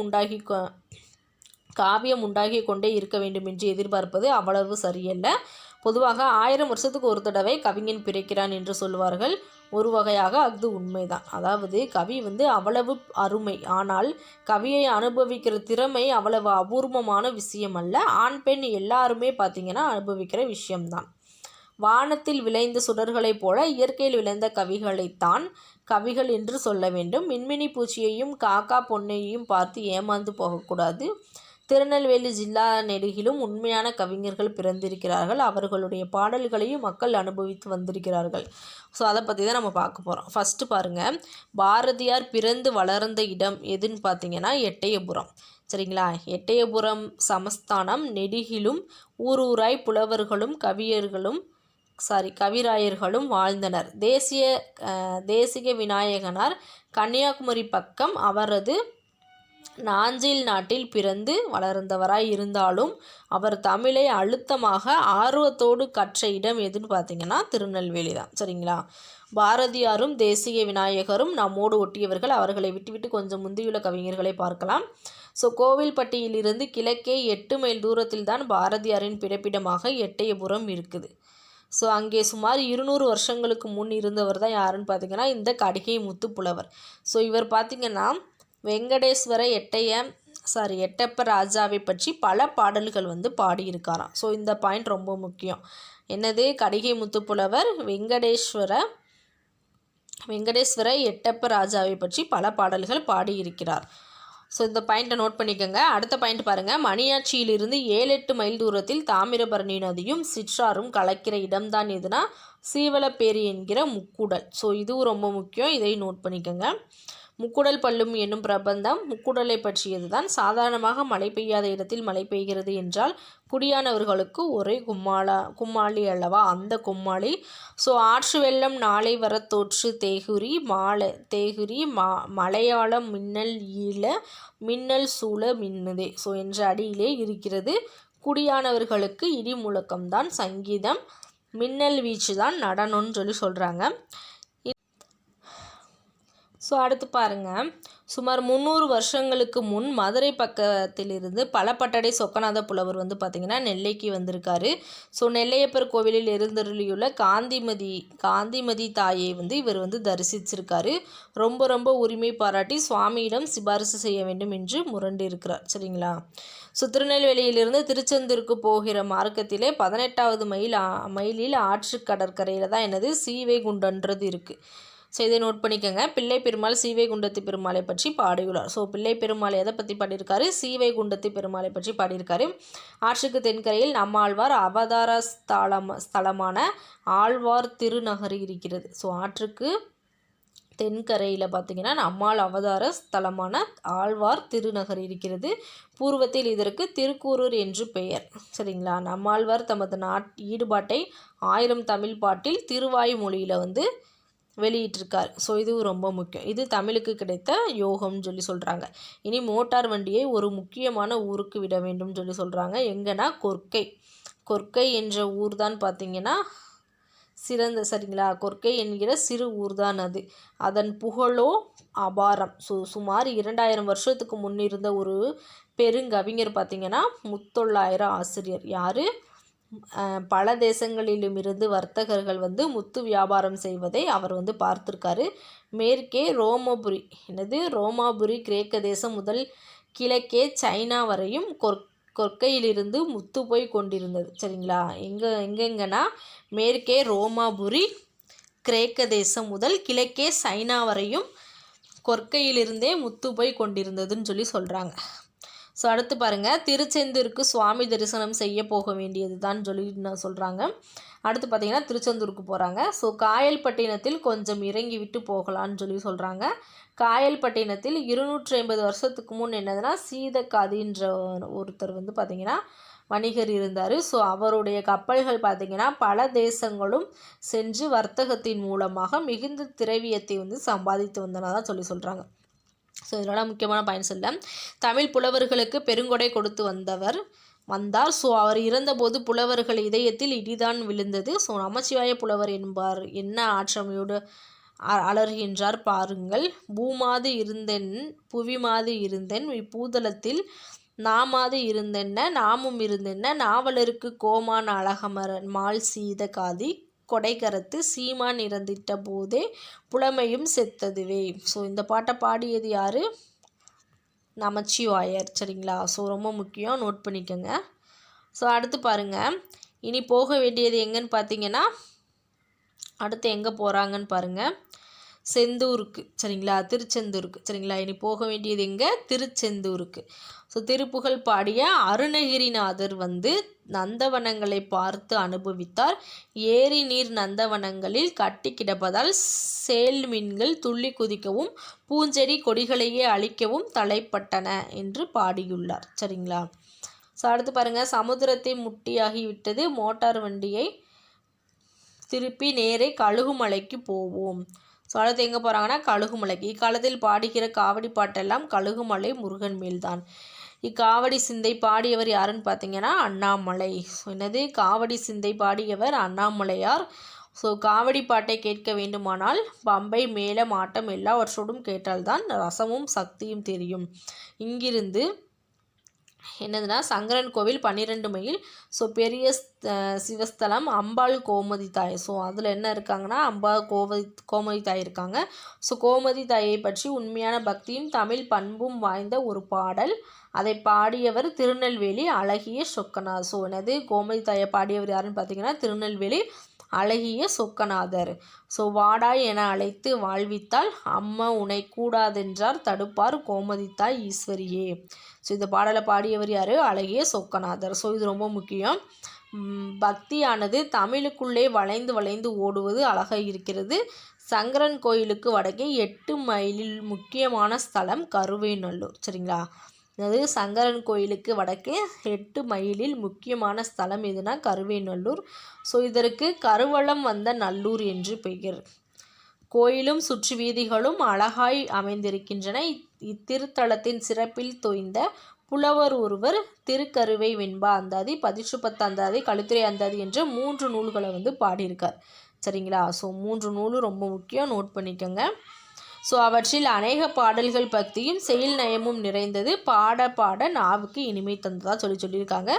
உண்டாகி கொண்டே இருக்க வேண்டும் என்று எதிர்பார்ப்பது அவ்வளவு சரியல்ல. பொதுவாக 1000 வருஷத்துக்கு ஒரு தடவை கவிஞன் பிறக்கிறான் என்று சொல்வார்கள். ஒரு வகையாக அது உண்மைதான். அதாவது கவி அவ்வளவு அருமை, ஆனால் கவியை அனுபவிக்கிற திறமை அவ்வளவு அபூர்வமான விஷயம் அல்ல. ஆண் பெண் எல்லாருமே பார்த்திங்கன்னா அனுபவிக்கிற விஷயம்தான். வானத்தில் விளைந்த சுடர்களைப் போல இயற்கையில் விளைந்த கவிகளைத்தான் கவிகள் என்று சொல்ல வேண்டும். மின்மினி பூச்சியையும் காக்கா பொன்னையையும் பார்த்து ஏமாந்து போகக்கூடாது. திருநெல்வேலி ஜில்லா நெடுகிலும் உண்மையான கவிஞர்கள் பிறந்திருக்கிறார்கள். அவர்களுடைய பாடல்களையும் மக்கள் அனுபவித்து வந்திருக்கிறார்கள். ஸோ அதை பற்றி தான் நம்ம பார்க்க போகிறோம். ஃபஸ்ட்டு பாருங்கள், பாரதியார் பிறந்து வளர்ந்த இடம் எதுன்னு பார்த்தீங்கன்னா எட்டயபுரம். சரிங்களா. எட்டயபுரம் சமஸ்தானம் நெடுகிலும் ஊராய் புலவர்களும் கவிராயர்களும் வாழ்ந்தனர். தேசிக விநாயகனார் கன்னியாகுமரி பக்கம் அவரது நாஞ்சில் நாட்டில் பிறந்து வளர்ந்தவராய் இருந்தாலும் அவர் தமிழை அழுத்தமாக ஆர்வத்தோடு கற்ற இடம் எதுன்னு பார்த்தீங்கன்னா திருநெல்வேலி தான். சரிங்களா. பாரதியாரும் தேசிக விநாயகரும் நம்மோடு ஒட்டியவர்கள். அவர்களை விட்டுவிட்டு கொஞ்சம் முந்தியுள்ள கவிஞர்களை பார்க்கலாம். ஸோ கோவில்பட்டியிலிருந்து கிழக்கே 8 மைல் தூரத்தில் தான் பாரதியாரின் பிறப்பிடமாக எட்டயபுரம் இருக்குது. ஸோ அங்கே சுமார் 200 வருஷங்களுக்கு முன் இருந்தவர் தான் யாருன்னு பார்த்தீங்கன்னா இந்த கடிகை முத்து புலவர். ஸோ இவர் பார்த்திங்கன்னா வெங்கடேஸ்வர எட்டப்ப ராஜாவை பற்றி பல பாடல்கள் வந்து பாடியிருக்காராம். ஸோ இந்த பாயிண்ட் ரொம்ப முக்கியம். என்னது? கடிகை முத்து புலவர் வெங்கடேஸ்வர எட்டப்ப ராஜாவை பற்றி பல பாடல்கள் பாடியிருக்கிறார். ஸோ இந்த பாயிண்ட்டை நோட் பண்ணிக்கோங்க. அடுத்த பாயிண்ட் பாருங்கள். மணியாச்சியிலிருந்து 7-8 மைல் தூரத்தில் தாமிரபரணி நதியும் சிற்றாரும் கலக்கிற இடம்தான் எதுனா சீவலப்பேரி என்கிற முக்குடல். ஸோ இதுவும் ரொம்ப முக்கியம், இதை நோட் பண்ணிக்கோங்க. முக்குடல் பல்லும் என்னும் பிரபந்தம் முக்குடலை பற்றியது தான். சாதாரணமாக மழை பெய்யாத இடத்தில் மழை பெய்கிறது என்றால் குடியானவர்களுக்கு ஒரே கும்மாளி அல்லவா, அந்த கும்மாளி. ஸோ ஆற்று வெள்ளம் நாளை வர தோற்று தேகுரி மலையாளம் மின்னல் ஈழ மின்னல் சூழ மின்னுதே ஸோ என்ற அடியிலே இருக்கிறது. குடியானவர்களுக்கு இடி முழக்கம்தான் சங்கீதம், மின்னல் வீச்சு தான் நடனம்னு சொல்லி சொல்கிறாங்க. ஸோ அடுத்து பாருங்கள். சுமார் 300 வருஷங்களுக்கு முன் மதுரை பக்கத்திலிருந்து பலப்பட்டடை சொக்கநாத புலவர் வந்து பார்த்திங்கன்னா நெல்லைக்கு வந்திருக்காரு. ஸோ நெல்லையப்பர் கோவிலில் எழுந்தருளியுள்ள காந்திமதி தாயை வந்து இவர் வந்து தரிசிச்சிருக்காரு. ரொம்ப உரிமை பாராட்டி சுவாமியிடம் சிபாரிசு செய்ய வேண்டும் என்று முரண்டு இருக்கிறார். சரிங்களா. ஸோ திருநெல்வேலியிலிருந்து திருச்செந்தூருக்கு போகிற மார்க்கத்திலே 18வது மைலில் ஆற்று கடற்கரையில் தான் என்னது சீவைகுண்டன்றது இருக்குது. ஸோ இதை நோட் பண்ணிக்கோங்க. பிள்ளை பெருமாள் சீவைகுண்டத்து பெருமாளை பற்றி பாடியுள்ளார். ஸோ பிள்ளை பெருமாள் எதை பற்றி பாடியிருக்காரு? சீவைகுண்டத்து பெருமாளை பற்றி பாடியிருக்காரு. ஆற்றுக்கு தென்கரையில் நம்மாழ்வார் அவதார ஸ்தலமான ஆழ்வார் திருநகரி இருக்கிறது. ஸோ ஆற்றுக்கு தென்கரையில் பார்த்திங்கன்னா நம்மால் அவதார ஸ்தலமான ஆழ்வார் திருநகர் இருக்கிறது. பூர்வத்தில் இதற்கு திருக்கூரூர் என்று பெயர். சரிங்களா. நம்மாழ்வார் தமது ஈடுபாட்டை 1000 தமிழ் பாட்டில் திருவாய்மொழியில் வந்து வெளியிட்டிருக்கார். ஸோ இது ரொம்ப முக்கியம். இது தமிழுக்கு கிடைத்த யோகம்னு சொல்லி சொல்கிறாங்க. இனி மோட்டார் வண்டியை ஒரு முக்கியமான ஊருக்கு விட வேண்டும் சொல்லி சொல்கிறாங்க. எங்கன்னா கொர்க்கை என்ற ஊர் தான் பார்த்திங்கன்னா சரிங்களா. கொர்க்கை என்கிற சிறு ஊர் தான் அது. அதன் புகழோ அபாரம். ஸோ சுமார் 2000 வருஷத்துக்கு முன்னிருந்த ஒரு பெருங்கவிஞர் பார்த்திங்கன்னா முத்தொள்ளாயிரம் ஆசிரியர். யார்? பல தேசங்களிலுமிருந்து வர்த்தகர்கள் வந்து முத்து வியாபாரம் செய்வதை அவர் வந்து பார்த்துருக்காரு. மேற்கே ரோமாபுரி கிரேக்க தேசம் முதல் கிழக்கே சைனா வரையும் கொர்க்கையிலிருந்து முத்து போய் கொண்டிருந்தது. சரிங்களா. எங்கெங்கன்னா மேற்கே ரோமாபுரி கிரேக்க தேசம் முதல் கிழக்கே சைனா வரையும் கொர்க்கையிலிருந்தே முத்து போய் கொண்டிருந்ததுன்னு சொல்லி சொல்கிறாங்க. ஸோ அடுத்து பாருங்கள். திருச்செந்தூருக்கு சுவாமி தரிசனம் செய்ய போக வேண்டியது தான் சொல்லி சொல்கிறாங்க. அடுத்து பார்த்திங்கன்னா திருச்செந்தூருக்கு போகிறாங்க. ஸோ காயல்பட்டினத்தில் கொஞ்சம் இறங்கி விட்டு போகலான்னு சொல்லி சொல்கிறாங்க. காயல்பட்டினத்தில் 250 வருஷத்துக்கு முன் என்னதுன்னா சீதக்காதின்ற ஒருத்தர் வந்து பார்த்திங்கன்னா வணிகர் இருந்தார். ஸோ அவருடைய கப்பல்கள் பார்த்திங்கன்னா பல தேசங்களும் சென்று வர்த்தகத்தின் மூலமாக மிகுந்த திரவியத்தை வந்து சம்பாதித்து வந்தனதான் சொல்லி சொல்கிறாங்க. ஸோ இதனால் முக்கியமான பாயிண்ட்ஸ் இல்லை. தமிழ் புலவர்களுக்கு பெருங்கொடை கொடுத்து வந்தார். ஸோ அவர் இறந்தபோது புலவர்கள் இதயத்தில் இடிதான் விழுந்தது. ஸோ நமச்சிவாய புலவர் என்பார் என்ன ஆற்றமையோடு அலறுகின்றார் பாருங்கள். பூமாது இருந்தென் புவிமாது இருந்தென் இப்பூதலத்தில் நாமாது இருந்தென்ன நாமும் இருந்தென்ன நாவலருக்கு கோமான் அழகமரன் மால் சீத காதி கொடைக்கரத்து சீமான் இறந்திட்ட போதே புலமையும் செத்ததுவே. ஸோ இந்த பாட்டை பாடியது யார்? நமச்சிவாயர். சரிங்களா. ஸோ ரொம்ப முக்கியம், நோட் பண்ணிக்கோங்க. ஸோ அடுத்து பாருங்கள். இனி போக வேண்டியது எங்கன்னு பார்த்தீங்கன்னா அடுத்து எங்கே போகிறாங்கன்னு பாருங்கள். செந்தூருக்கு, சரிங்களா, திருச்செந்தூருக்கு, சரிங்களா. இனி போக வேண்டியது எங்கே? திருச்செந்தூருக்கு. ஸோ திருப்புகழ் பாடிய அருணகிரிநாதர் வந்து நந்தவனங்களை பார்த்து அனுபவித்தார். ஏரி நீர் நந்தவனங்களில் கட்டி கிடப்பதால் சேல் மீன்கள் துள்ளி குதிக்கவும் பூஞ்செடி கொடிகளையே அழிக்கவும் தலைப்பட்டன என்று பாடியுள்ளார், சரிங்களா. ஸோ அடுத்து பாருங்கள், சமுத்திரத்தை முட்டியாகிவிட்டது, மோட்டார் வண்டியை திருப்பி நேரே கழுகுமலைக்கு போவோம். ஸோ அடுத்து எங்கே போகிறாங்கன்னா கழுகுமலைக்கு. இக்காலத்தில் பாடுகிற காவடி பாட்டெல்லாம் கழுகுமலை முருகன் மேல்தான். இக்காவடி சிந்தை பாடியவர் யாருன்னு பார்த்தீங்கன்னா அண்ணாமலை. ஸோ என்னது? காவடி சிந்தை பாடியவர் அண்ணாமலையார். ஸோ காவடி பாட்டை கேட்க வேண்டுமானால் பம்பை மேளம் ஆட்டம் எல்லாவற்றோடும் கேட்டால்தான் ரசமும் சக்தியும் தெரியும். இங்கிருந்து என்னதுன்னா சங்கரன் கோவில் 12 மைல். ஸோ பெரிய சிவஸ்தலம் அம்பாள் கோமதி தாய். ஸோ அதில் என்ன இருக்காங்கன்னா அம்பாள் கோமதி தாய் இருக்காங்க. ஸோ கோமதி தாயை பற்றி உண்மையான பக்தியும் தமிழ் பண்பும் வாய்ந்த ஒரு பாடல். அதை பாடியவர் திருநெல்வேலி அழகிய சொக்கநாதர். ஸோ என்னது? கோமதி தாயை பாடியவர் யாருன்னு பார்த்தீங்கன்னா திருநெல்வேலி அழகிய சொக்கநாதர். ஸோ வாடாய் என அழைத்து வாழ்வித்தால் அம்மா உனை கூடாதென்றார் தடுப்பார் கோமதி தாய் ஈஸ்வரியே. ஸோ இந்த பாடலை பாடியவர் யார்? அழகிய சொக்கநாதர். ஸோ இது ரொம்ப முக்கியம். பக்தியானது தமிழுக்குள்ளே வளைந்து வளைந்து ஓடுவது அழகாக இருக்கிறது. சங்கரன் கோயிலுக்கு வடக்கே 8 மைலில் முக்கியமான ஸ்தலம் கருவேநல்லூர், சரிங்களா. அதாவது சங்கரன் கோயிலுக்கு வடக்கே 8 மைலில் முக்கியமான ஸ்தலம் எதுனா கருவேநல்லூர். ஸோ இதற்கு கருவளம் வந்த நல்லூர் என்று பெயர். கோயிலும் சுற்று வீதிகளும் அழகாய் அமைந்திருக்கின்றன. இத்திருத்தலத்தின் சிறப்பில் தோய்ந்த புலவர் ஒருவர் திருக்கருவை வெண்பா அந்தாதி, பதிற்றுப்பத்து அந்தாதி, கலித்துறை அந்தாதி என்ற 3 நூல்களை வந்து பாடியிருக்கார், சரிங்களா. ஸோ 3 நூலும் ரொம்ப முக்கியம், நோட் பண்ணிக்கோங்க. ஸோ அவற்றில் அநேக பாடல்கள் பக்தியும் செயல் நயமும் நிறைந்தது. பாட பாட நாவுக்கு இனிமை தந்ததாக சொல்லியிருக்காங்க.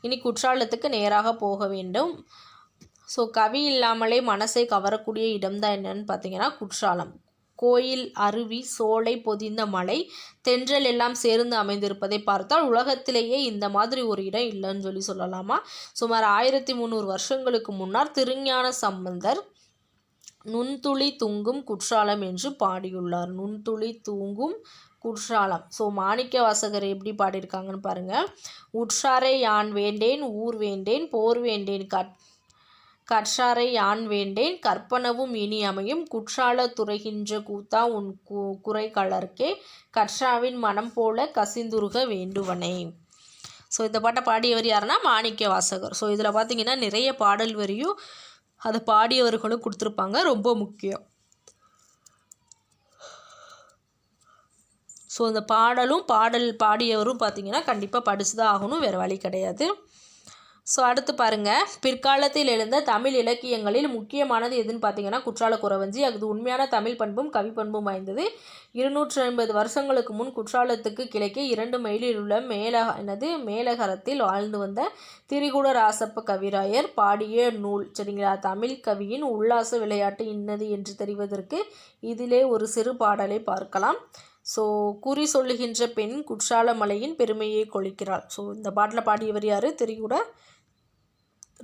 இனி குற்றாலத்துக்கு நேராக போக வேண்டும். ஸோ கவி இல்லாமலே மனசை கவரக்கூடிய இடம்தான் என்னன்னு பார்த்தீங்கன்னா குற்றாலம். கோயில், அருவி, சோலை, பொதிந்த மலை, தென்றல் எல்லாம் சேர்ந்து அமைந்திருப்பதை பார்த்தால் உலகத்திலேயே இந்த மாதிரி ஒரு இடம் இல்லைன்னு சொல்லலாமா. சுமார் 1300 வருஷங்களுக்கு முன்னால் திருஞான சம்பந்தர் நுண்துளி தூங்கும் குற்றாலம் என்று பாடியுள்ளார். நுண்துளி தூங்கும் குற்றாலம். ஸோ மாணிக்க வாசகர் எப்படி பாடியிருக்காங்கன்னு பாருங்கள். உற்றாரை யான் வேண்டேன் ஊர் வேண்டேன் போர் வேண்டேன் கற்றாரை யான் வேண்டேன் கற்பனவும் இனி அமையும் குற்றால துறைகின்ற கூத்தா உன் குறை கலர்க்கே கற்றாவின் மனம் போல கசிந்துருக வேண்டுவனே. ஸோ இந்த பாட்டை பாடியவர் யாருன்னா மாணிக்க வாசகர். ஸோ இதில் பார்த்தீங்கன்னா நிறைய பாடல் வரியும் அதை பாடியவர்களும் கொடுத்துருப்பாங்க, ரொம்ப முக்கியம். ஸோ இந்த பாடல் பாடியவரும் பார்த்தீங்கன்னா கண்டிப்பாக படித்து தான் ஆகணும், வேறு வழி கிடையாது. ஸோ அடுத்து பாருங்கள், பிற்காலத்தில் எழுந்த தமிழ் இலக்கியங்களில் முக்கியமானது எதுன்னு பார்த்தீங்கன்னா குற்றால குறவஞ்சி. அது உண்மையான தமிழ் பண்பும் கவி பண்பும் வாய்ந்தது. 250 வருஷங்களுக்கு முன் குற்றாலத்துக்கு கிழக்கே 2 மைலில் உள்ள மேலகரத்தில் வாழ்ந்து வந்த திரிகூட ராசப்ப கவிராயர் பாடிய நூல், சரிங்களா. தமிழ் கவியின் உல்லாச விளையாட்டு இன்னது என்று தெரிவதற்கு இதிலே ஒரு சிறு பாடலை பார்க்கலாம். ஸோ குறி சொல்லுகின்ற பெண் குற்றால மலையின் பெருமையை கொளிக்கிறாள். ஸோ இந்த பாட்டில் பாடியவர் யார்? திரிகூட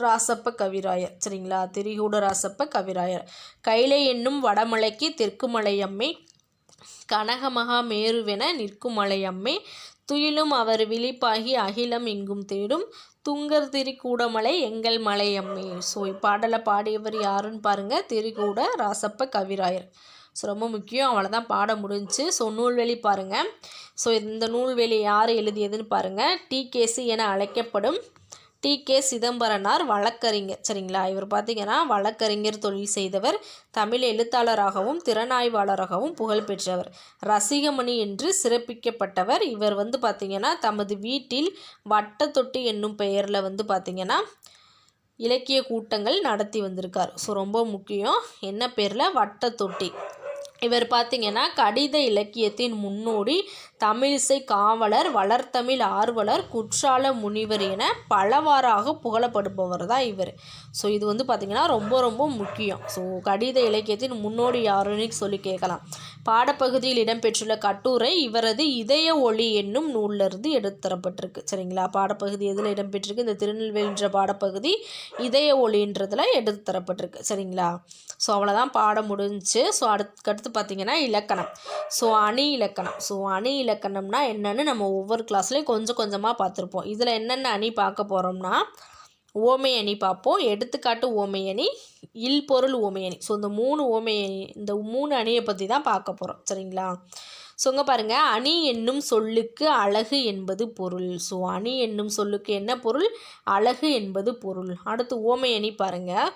ராசப்ப கவிராயர், சரிங்களா. திரிகூட ராசப்ப கவிராயர். கைலை என்னும் வடமலைக்கு தெற்கு மலையம்மை கனகமகா மேருவென நிற்கும் மலையம்மை துயிலும் அவர் விழிப்பாகி அகிலம் எங்கும் தேடும் துங்கர் திரிகூடமலை எங்கள் மலையம்மை. ஸோ இப்பாடலை பாடியவர் யாருன்னு பாருங்கள், திரிகூட ராசப்ப கவிராயர். ஸோ ரொம்ப முக்கியம், அவ்வளோதான் பாட முடிஞ்சு. ஸோ நூல்வெளி பாருங்கள். ஸோ இந்த நூல்வெளி யார் எழுதியதுன்னு பாருங்கள். டிகேசி என அழைக்கப்படும் டி.கே. சிதம்பரனார் வழக்கறிஞர், சரிங்களா. இவர் பார்த்தீங்கன்னா வழக்கறிஞர் தொழில் செய்தவர். தமிழ் எழுத்தாளராகவும் திறனாய்வாளராகவும் புகழ்பெற்றவர். ரசிகமணி என்று சிறப்பிக்கப்பட்டவர். இவர் வந்து பார்த்திங்கன்னா தமது வீட்டில் வட்டத்தொட்டி என்னும் பெயரில் வந்து பார்த்திங்கன்னா இலக்கிய கூட்டங்கள் நடத்தி வந்திருக்கார். ஸோ ரொம்ப முக்கியம், என்ன பேரில்? வட்டத்தொட்டி. இவர் பார்த்திங்கன்னா கடித இலக்கியத்தின் முன்னோடி, தமிழிசை காவலர், வளர்த்தமிழ் ஆர்வலர், குற்றால முனிவர் என பலவாறாக புகழப்படுபவர் தான் இவர். ஸோ இது வந்து பார்த்திங்கன்னா ரொம்ப ரொம்ப முக்கியம். ஸோ கடித இலக்கியத்தின் முன்னோடி யாருன்னு சொல்லி கேட்கலாம். பாடப்பகுதியில் இடம்பெற்றுள்ள கட்டுரை இவரது இதய ஒளி என்னும் நூலிலிருந்து எடுத்துத்தரப்பட்டிருக்கு, சரிங்களா. பாடப்பகுதி எதில் இடம்பெற்றிருக்கு? இந்த திருநெல்வேலின்ற பாடப்பகுதி இதய ஒளின்றதில் எடுத்து தரப்பட்டிருக்கு, சரிங்களா. ஸோ அவ்வளோதான் பாடம் முடிஞ்சு. ஸோ அடுத்து அடுத்து பார்த்திங்கன்னா இலக்கணம். ஸோ அணி இலக்கணம். ஸோ அணி இலக்கணம்னா என்னென்னு நம்ம ஒவ்வொரு கிளாஸ்லேயும் கொஞ்சம் கொஞ்சமாக பார்த்துருப்போம். இதில் என்னென்ன அணி பார்க்க போகிறோம்னா ஓமை அணி பார்ப்போம். எடுத்துக்காட்டு ஓமை அணி, இல்பொருள் ஓமை அணி. ஸோ இந்த 3 ஓமை அணி, இந்த 3 அணியை பற்றி தான் பார்க்க போகிறோம். சரிங்களா? ஸோ இங்கே பாருங்கள், அணி என்னும் சொல்லுக்கு அழகு என்பது பொருள். ஸோ அணி என்னும் சொல்லுக்கு என்ன பொருள்? அழகு என்பது பொருள். அடுத்து ஓமை அணி பாருங்கள்.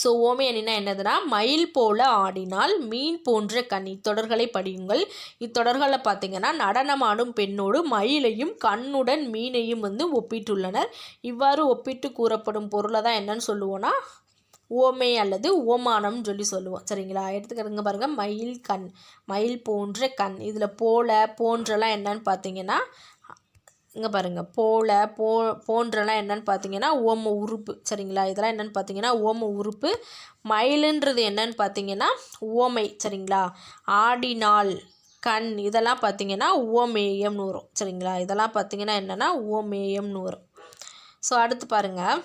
ஸோ ஓமை அணினா என்னதுன்னா, மயில் போல ஆடினால் மீன் போன்ற கண். இத்தொடர்களை படியுங்கள். இத்தொடர்களில் பார்த்தீங்கன்னா நடனமாடும் பெண்ணோடு மயிலையும் கண்ணுடன் மீனையும் ஒப்பிட்டுள்ளனர். இவ்வாறு ஒப்பிட்டு கூறப்படும் பொருளை தான் என்னன்னு சொல்லுவோன்னா ஓமை அல்லது ஓமானம்னு சொல்லுவோம். சரிங்களா? எடுத்துக்கிறதுங்க பாருங்கள், மயில் கண், மயில் போன்ற கண். இதில் போல போன்றலாம் என்னன்னு பார்த்தீங்கன்னா இங்கே பாருங்கள், போன்றலாம் என்னன்னு பார்த்தீங்கன்னா ஓம உறுப்பு. சரிங்களா? இதெல்லாம் என்னென்னு பார்த்தீங்கன்னா ஓம உறுப்பு. மயிலுன்றது என்னன்னு பார்த்தீங்கன்னா ஓமை. சரிங்களா? ஆடினால், கண், இதெல்லாம் பார்த்தீங்கன்னா ஓமேயம்னு வரும். சரிங்களா? இதெல்லாம் பார்த்தீங்கன்னா என்னென்னா ஓமேயம்னு வரும். ஸோ அடுத்து பாருங்கள்,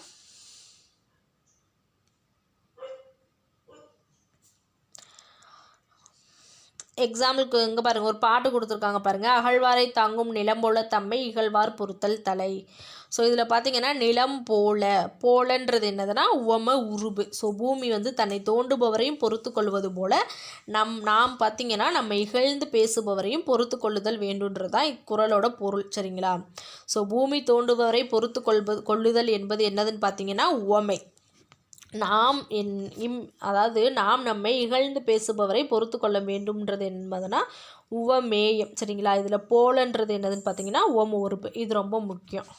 எக்ஸாம்பிளுக்கு இங்கே பாருங்கள், ஒரு பாட்டு கொடுத்துருக்காங்க பாருங்கள். அகழ்வாரை தாங்கும் நிலம் போல தம்மை இகழ்வார் பொறுத்தல் தலை. ஸோ இதில் பார்த்தீங்கன்னா நிலம் போலன்றது என்னதுன்னா உவம உருபு. ஸோ பூமி தன்னை தோண்டுபவரையும் பொறுத்து கொள்வது போல் நாம் பார்த்திங்கன்னா நம்ம இகழ்ந்து பேசுபவரையும் பொறுத்து கொள்ளுதல் வேண்டுன்றது தான் இக்குறளோட பொருள். சரிங்களா? ஸோ பூமி தோண்டுபவரை பொறுத்து கொள்ளுதல் என்பது என்னதுன்னு பார்த்தீங்கன்னா உவமை. அதாவது நாம் நம்மை இகழ்ந்து பேசுபவரை பொறுத்து கொள்ள வேண்டும்ன்றது என்பதுனா உவமேயம். சரிங்களா? இதில் போலன்றது என்னதுன்னு பார்த்தீங்கன்னா உவம உறுப்பு. இது ரொம்ப முக்கியம்.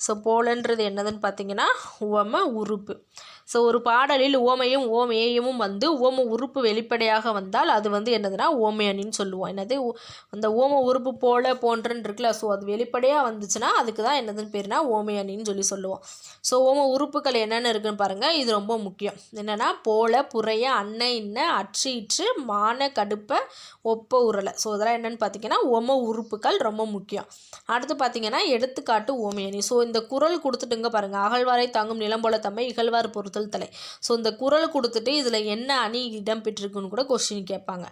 ஸோ போலன்றது என்னதுன்னு பார்த்தீங்கன்னா உவம உறுப்பு. ஸோ ஒரு பாடலில் உவமையும் ஓமேயமும் உவம உறுப்பு வெளிப்படையாக வந்தால் அது என்னதுன்னா ஓமை அணின்னு சொல்லுவோம். என்னது, அந்த ஓம உறுப்பு போல போன்றன்னு இருக்குல்ல, ஸோ அது வெளிப்படையாக வந்துச்சுன்னா அதுக்கு தான் என்னதுன்னு பேருனா ஓமை அணின்னு சொல்லுவோம். ஸோ ஓம உறுப்புகள் என்னென்ன இருக்குன்னு பாருங்கள். இது ரொம்ப முக்கியம். என்னென்னா போல, புறைய, அன்ன, இன்ன, அற்று, இற்று, மான, கடுப்ப, ஒப்ப, உரலை. ஸோ இதெல்லாம் என்னென்னு பார்த்தீங்கன்னா ஓம உறுப்புகள் ரொம்ப முக்கியம். அடுத்து பார்த்தீங்கன்னா எடுத்துக்காட்டு ஓமை அணி. ஸோ இந்த குறள் கொடுத்துட்டுங்க பாருங்கள், அகழ்வாரை தாங்கும் நிலம் போல தம்மை இகழ்வார் பொறுத்தல் தலை. ஸோ இந்த குறள் கொடுத்துட்டு இதில் என்ன அணி இடம்பெற்றிருக்குன்னு கூட கொஸ்டின் கேட்பாங்க.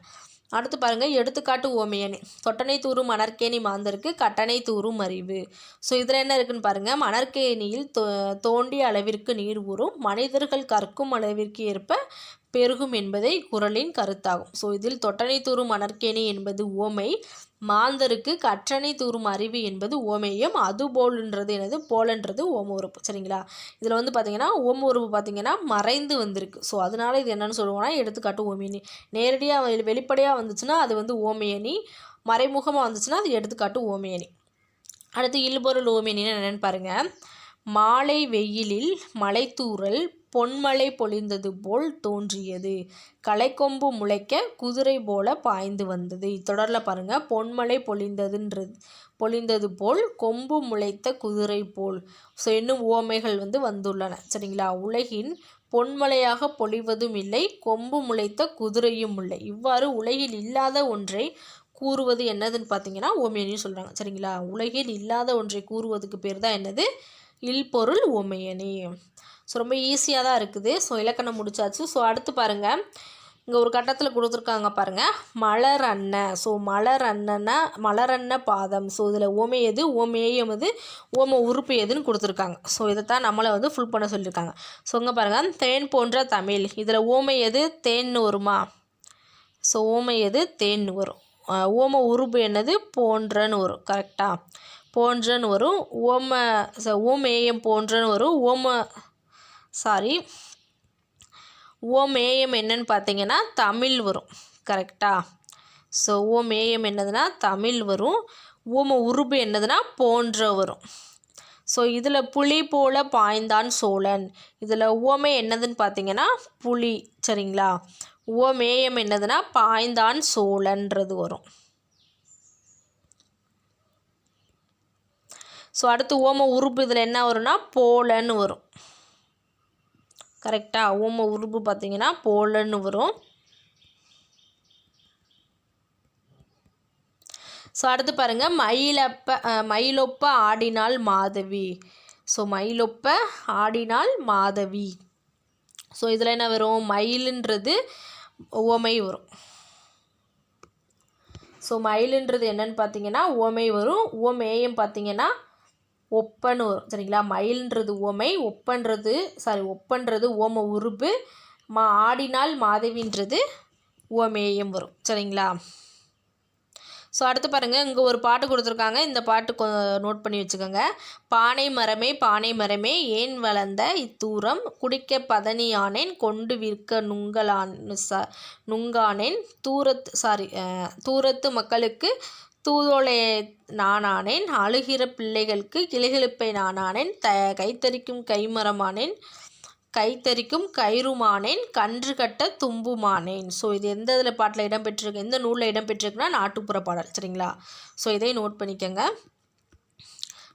அடுத்து பாருங்கள், எடுத்துக்காட்டு ஓமை அணி. தொட்டனை தூரும் மணற்கேணி மாந்தருக்கு கட்டணை தூரும் அறிவு. ஸோ இதில் என்ன இருக்குன்னு பாருங்கள், மணற்கேணியில் தோண்டிய அளவிற்கு நீர் ஊறும், மனிதர்கள் கற்கும் அளவிற்கு ஏற்ப பெருகும் என்பதை குறளின் கருத்தாகும். ஸோ இதில் தொட்டனை தூரும் மணற்கேணி என்பது ஓமை, மாந்தருக்கு கற்றனை தூரும் அறிவு என்பது ஓமேயம், அதுபோல்ன்றது என்னது போலன்றது ஓம உறுப்பு. சரிங்களா? இதில் பார்த்தீங்கன்னா ஓம உறுப்பு பார்த்தீங்கன்னா மறைந்து வந்திருக்கு. ஸோ அதனால இது என்னென்னு சொல்லுவோம்னா எடுத்துக்காட்டு ஓமையணி. நேரடியாக வெளிப்படையாக வந்துச்சுன்னா அது ஓமையணி, மறைமுகமாக வந்துச்சுன்னா அது எடுத்துக்காட்டு ஓமையணி. அடுத்து இல்பொருள் ஓமையணின்னு என்னென்னு பாருங்கள். மாலை வெயிலில் மலைத்தூறல் பொன்மலை பொழிந்தது போல் தோன்றியது, களைக்கொம்பு முளைக்க குதிரை போல பாய்ந்து வந்தது. இத்தொடரில் பாருங்கள், பொன்மலை பொழிந்தது போல், கொம்பு முளைத்த குதிரை போல். ஸோ இன்னும் ஓமைகள் வந்துள்ளன. சரிங்களா? உலகின் பொன்மலையாக பொழிவதும் இல்லை, கொம்பு முளைத்த குதிரையும் இல்லை. இவ்வாறு உலகில் இல்லாத ஒன்றை கூறுவது என்னதுன்னு பார்த்தீங்கன்னா ஓமையணின்னு சொல்கிறாங்க. சரிங்களா? உலகில் இல்லாத ஒன்றை கூறுவதுக்கு பேர் தான் என்னது, இல்பொருள் ஓமையணி. ஸோ ரொம்ப ஈஸியாக தான் இருக்குது. ஸோ இலக்கணம் முடிச்சாச்சு. ஸோ அடுத்து பாருங்கள், இங்கே ஒரு கட்டத்தில் கொடுத்துருக்காங்க பாருங்கள், மலர் அன்ன. ஸோ மலர் அன்ன பாதம். ஸோ இதில் ஓமை எது, ஓமேயம் எது, ஓம உறுப்பு எதுன்னு கொடுத்துருக்காங்க. ஸோ இதைத்தான் நம்மளை ஃபுல் பண்ண சொல்லியிருக்காங்க. ஸோ இங்கே பாருங்கள், தேன் போன்ற தமிழ். இதில் ஓமை எது, தேன்னு வருமா? ஸோ ஓமை எது, தேன்னு வரும். ஓம உறுப்பு என்னது, போன்றன்னு வரும். கரெக்டாக போன்றன்னு வரும். ஓமேயம் போன்றன்னு வரும். ஓமேயம் என்னன்னு பார்த்தீங்கன்னா தமிழ் வரும். கரெக்டாக? ஸோ ஓமேயம் என்னதுன்னா தமிழ் வரும். ஓம உருபு என்னதுன்னா போன்ற வரும். ஸோ இதில் புலி போல பாய்ந்தான் சோழன். இதில் ஓமை என்னதுன்னு பார்த்தீங்கன்னா புலி. சரிங்களா? ஓமேயம் என்னதுன்னா பாய்ந்தான் சோழன்றது வரும். ஸோ அடுத்து ஓம உறுப்பு இதில் என்ன வரும்னா போலன்னு வரும். கரெக்டாக? ஓம உறுப்பு பார்த்தீங்கன்னா போலன்னு வரும். ஸோ அடுத்து பாருங்கள், மயிலொப்ப ஆடினால் மாதவி. ஸோ மயிலொப்ப ஆடினால் மாதவி. ஸோ இதில் என்ன வரும், மயிலுன்றது ஓமை வரும். ஸோ மயிலுன்றது என்னன்னு பார்த்தீங்கன்னா உவமை வரும். உவமேயம் பார்த்தீங்கன்னா ஒப்பன்னு வரும். சரிங்களா? மயில்ன்றது உவமை, ஒப்பன்றது உவம உருபு, ஆடினால் மாதவின்றது உவமேயம் வரும். சரிங்களா? ஸோ அடுத்து பாருங்கள், இங்கே ஒரு பாட்டு கொடுத்துருக்காங்க. இந்த பாட்டு நோட் பண்ணி வச்சுக்கோங்க. பானை மரமே ஏன் வளர்ந்த இத்தூரம், குடிக்க பதனியானேன் கொண்டு விற்க நுங்கானேன் தூரத்து மக்களுக்கு தூதோலை நானானேன், அழுகிற பிள்ளைகளுக்கு கிளிகிழிப்பை நானானேன், கைத்தறிக்கும் கயிறுமானேன், கன்று கட்ட தும்புமானேன். ஸோ இது எந்த இதில் பாட்டில் இடம்பெற்றிருக்கு, எந்த நூலில் இடம்பெற்றிருக்குன்னா நாட்டுப்புற பாடல். சரிங்களா? ஸோ இதை நோட் பண்ணிக்கோங்க.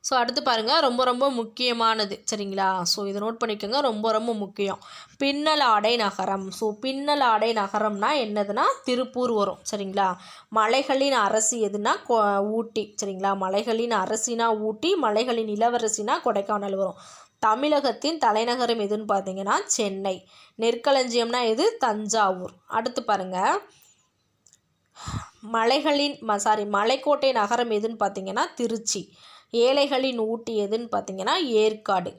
ஸோ அடுத்து பாருங்கள், ரொம்ப முக்கியமானது. சரிங்களா? ஸோ இதை நோட் பண்ணிக்கோங்க, ரொம்ப முக்கியம். பின்னலாடை நகரம். ஸோ பின்னலாடை நகரம்னா என்னதுன்னா திருப்பூர் வரும். சரிங்களா? மலைகளின் அரசி எதுனா ஊட்டி. சரிங்களா? மலைகளின் அரசினா ஊட்டி, மலைகளின் இளவரசினா கொடைக்கானல் வரும். தமிழகத்தின் தலைநகரம் எதுன்னு பார்த்தீங்கன்னா சென்னை. நெற்களஞ்சியம்னா எது? தஞ்சாவூர். அடுத்து பாருங்கள், மலைக்கோட்டை நகரம் எதுன்னு பார்த்தீங்கன்னா திருச்சி. ஏழைகளின் ஊட்டி எதுன்னு பார்த்தீங்கன்னா ஏற்காடு.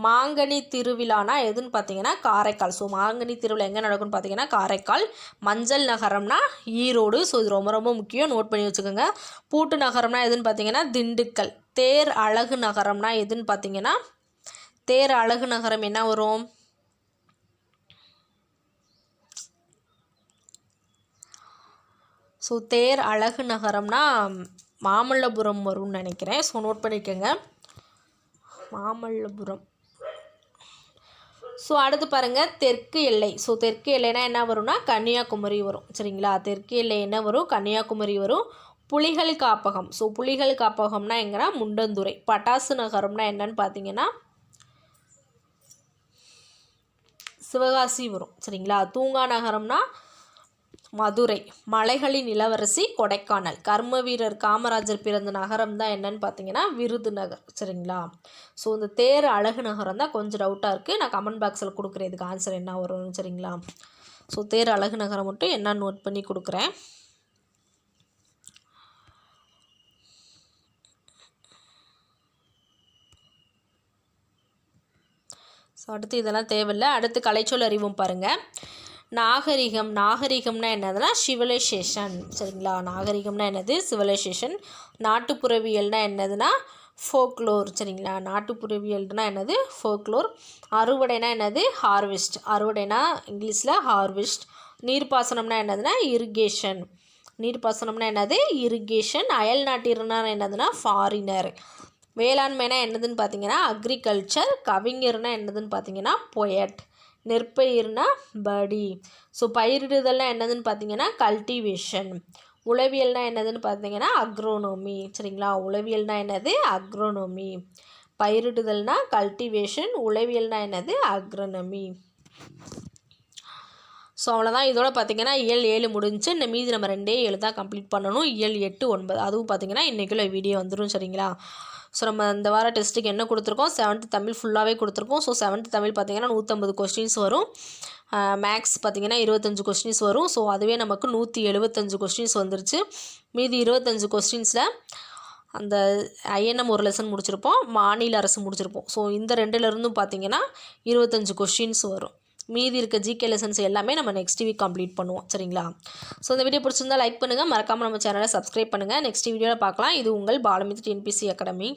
மாங்கனி திருவிழானா எதுன்னு பார்த்தீங்கன்னா காரைக்கால். ஸோ மாங்கனி திருவிழா எங்கே நடக்கும்னு பார்த்தீங்கன்னா காரைக்கால். மஞ்சள் நகரம்னா ஈரோடு. ஸோ இது ரொம்ப முக்கியம், நோட் பண்ணி வச்சுக்கோங்க. பூட்டு நகரம்னா எதுன்னு பார்த்தீங்கன்னா திண்டுக்கல். தேர் அழகு நகரம்னா எதுன்னு பார்த்தீங்கன்னா தேர் அழகு நகரம் என்ன வரும்? ஸோ தேர் அழகு நகரம்னா மாமல்லபுரம் வரும்னு நினைக்கிறேன். ஸோ நோட் பண்ணிக்கோங்க, மாமல்லபுரம். ஸோ அடுத்து பாருங்கள், தெற்கு எல்லை. ஸோ தெற்கு எல்லைனா என்ன வரும்னா கன்னியாகுமரி வரும். சரிங்களா? தெற்கு எல்லை என்ன வரும்? கன்னியாகுமரி வரும். புலிகள் காப்பகம். ஸோ புலிகள் காப்பகம்னா எங்கன்னா முண்டந்துறை. பட்டாசு நகரம்னா என்னன்னு பார்த்தீங்கன்னா சிவகாசி வரும். சரிங்களா? தூங்கா நகரம்னா மதுரை. மலைகளின் இளவரசி கொடைக்கானல். கர்ம வீரர் காமராஜர் பிறந்த நகரம் தான் என்னன்னு பார்த்தீங்கன்னா விருதுநகர். சரிங்களா? ஸோ இந்த தேர் அழகு நகரம் தான் கொஞ்சம் டவுட்டாக இருக்குது. நான் கமெண்ட் பாக்ஸில் கொடுக்குறேன் இதுக்கு ஆன்சர் என்ன வரும். சரிங்களா? ஸோ தேர் அழகு நகரம் மட்டும் என்ன நோட் பண்ணி கொடுக்குறேன். ஸோ அடுத்து இதெல்லாம் தேவையில்லை. அடுத்து கலைச்சொல் அறிவும் பாருங்கள். நாகரிகம்னா என்னதுன்னா சிவிலைசேஷன். சரிங்களா? நாகரிகம்னா என்னது? சிவிலைசேஷன். நாட்டுப்புறவியல்னா என்னதுன்னா ஃபோக்லோர். சரிங்களா? நாட்டுப்புறவியல்னா என்னது? ஃபோக்லோர். அறுவடைனா என்னது? ஹார்வெஸ்ட். அறுவடைனா இங்கிலீஷில் ஹார்வெஸ்ட். நீர்ப்பாசனம்னா என்னதுன்னா இரிகேஷன். இரிகேஷன். அயல் நாட்டினர்னா என்னதுன்னா ஃபாரினர். வேளாண்மைனா என்னதுன்னு பார்த்தீங்கன்னா அக்ரிகல்ச்சர். கவிஞர்னா என்னதுன்னு பார்த்தீங்கன்னா பொயட். நெற்பயிர்னா படி. ஸோ பயிரிடுதல்னா என்னதுன்னு பார்த்தீங்கன்னா கல்டிவேஷன். உளவியல்னா என்னதுன்னு பார்த்தீங்கன்னா அக்ரோனோமி. சரிங்களா? உளவியல்னா என்னது? அக்ரோனோமி. பயிரிடுதல்னா கல்டிவேஷன். உளவியல்னா என்னது? அக்ரோனோமி. ஸோ அவ்வளோதான். இதோட பார்த்தீங்கன்னா இயல் 7 முடிஞ்சு. இந்த மீதி நம்ம 2 தான் கம்ப்ளீட் பண்ணணும். இயல் 8, 9 அதுவும் பார்த்தீங்கன்னா இன்றைக்குள்ள வீடியோ வந்துடும். சரிங்களா? ஸோ நம்ம இந்த வார டெஸ்ட்டுக்கு என்ன கொடுத்துருக்கோம்? 7th தமிழ் ஃபுல்லாகவே கொடுத்துருக்கோம். ஸோ 7th தமிழ் பார்த்திங்கன்னா 150 கொஸ்டின்ஸ் வரும். மேக்ஸ் பார்த்திங்கன்னா 25 கொஸ்டின்ஸ் வரும். ஸோ அதுவே நமக்கு 175 கொஸ்டின்ஸ் வந்துருச்சு. மீதி 25 கொஸ்டின்ஸில் அந்த ஐஎன்எம் ஒரு லெசன் முடிச்சிருப்போம், மாநில அரசு முடிச்சிருப்போம். ஸோ இந்த 2லேருந்தும் பார்த்திங்கன்னா 25 கொஸ்டின்ஸ் வரும். மீதி இருக்க ஜிகே லெசன்ஸ் எல்லாமே நம்ம நெக்ஸ்ட் வீக் கம்ப்ளீட் பண்ணுவோம். சரிங்களா? ஸோ இந்த வீடியோ பிடிச்சிருந்தால் லைக் பண்ணுங்கள், மறக்காமல் நம்ம சேனலை சப்ஸ்கிரைப் பண்ணுங்கள். நெக்ஸ்ட் வீடியோவில் பார்க்கலாம். இது உங்கள் பாலமித்ரா TNPSC அகாடமி.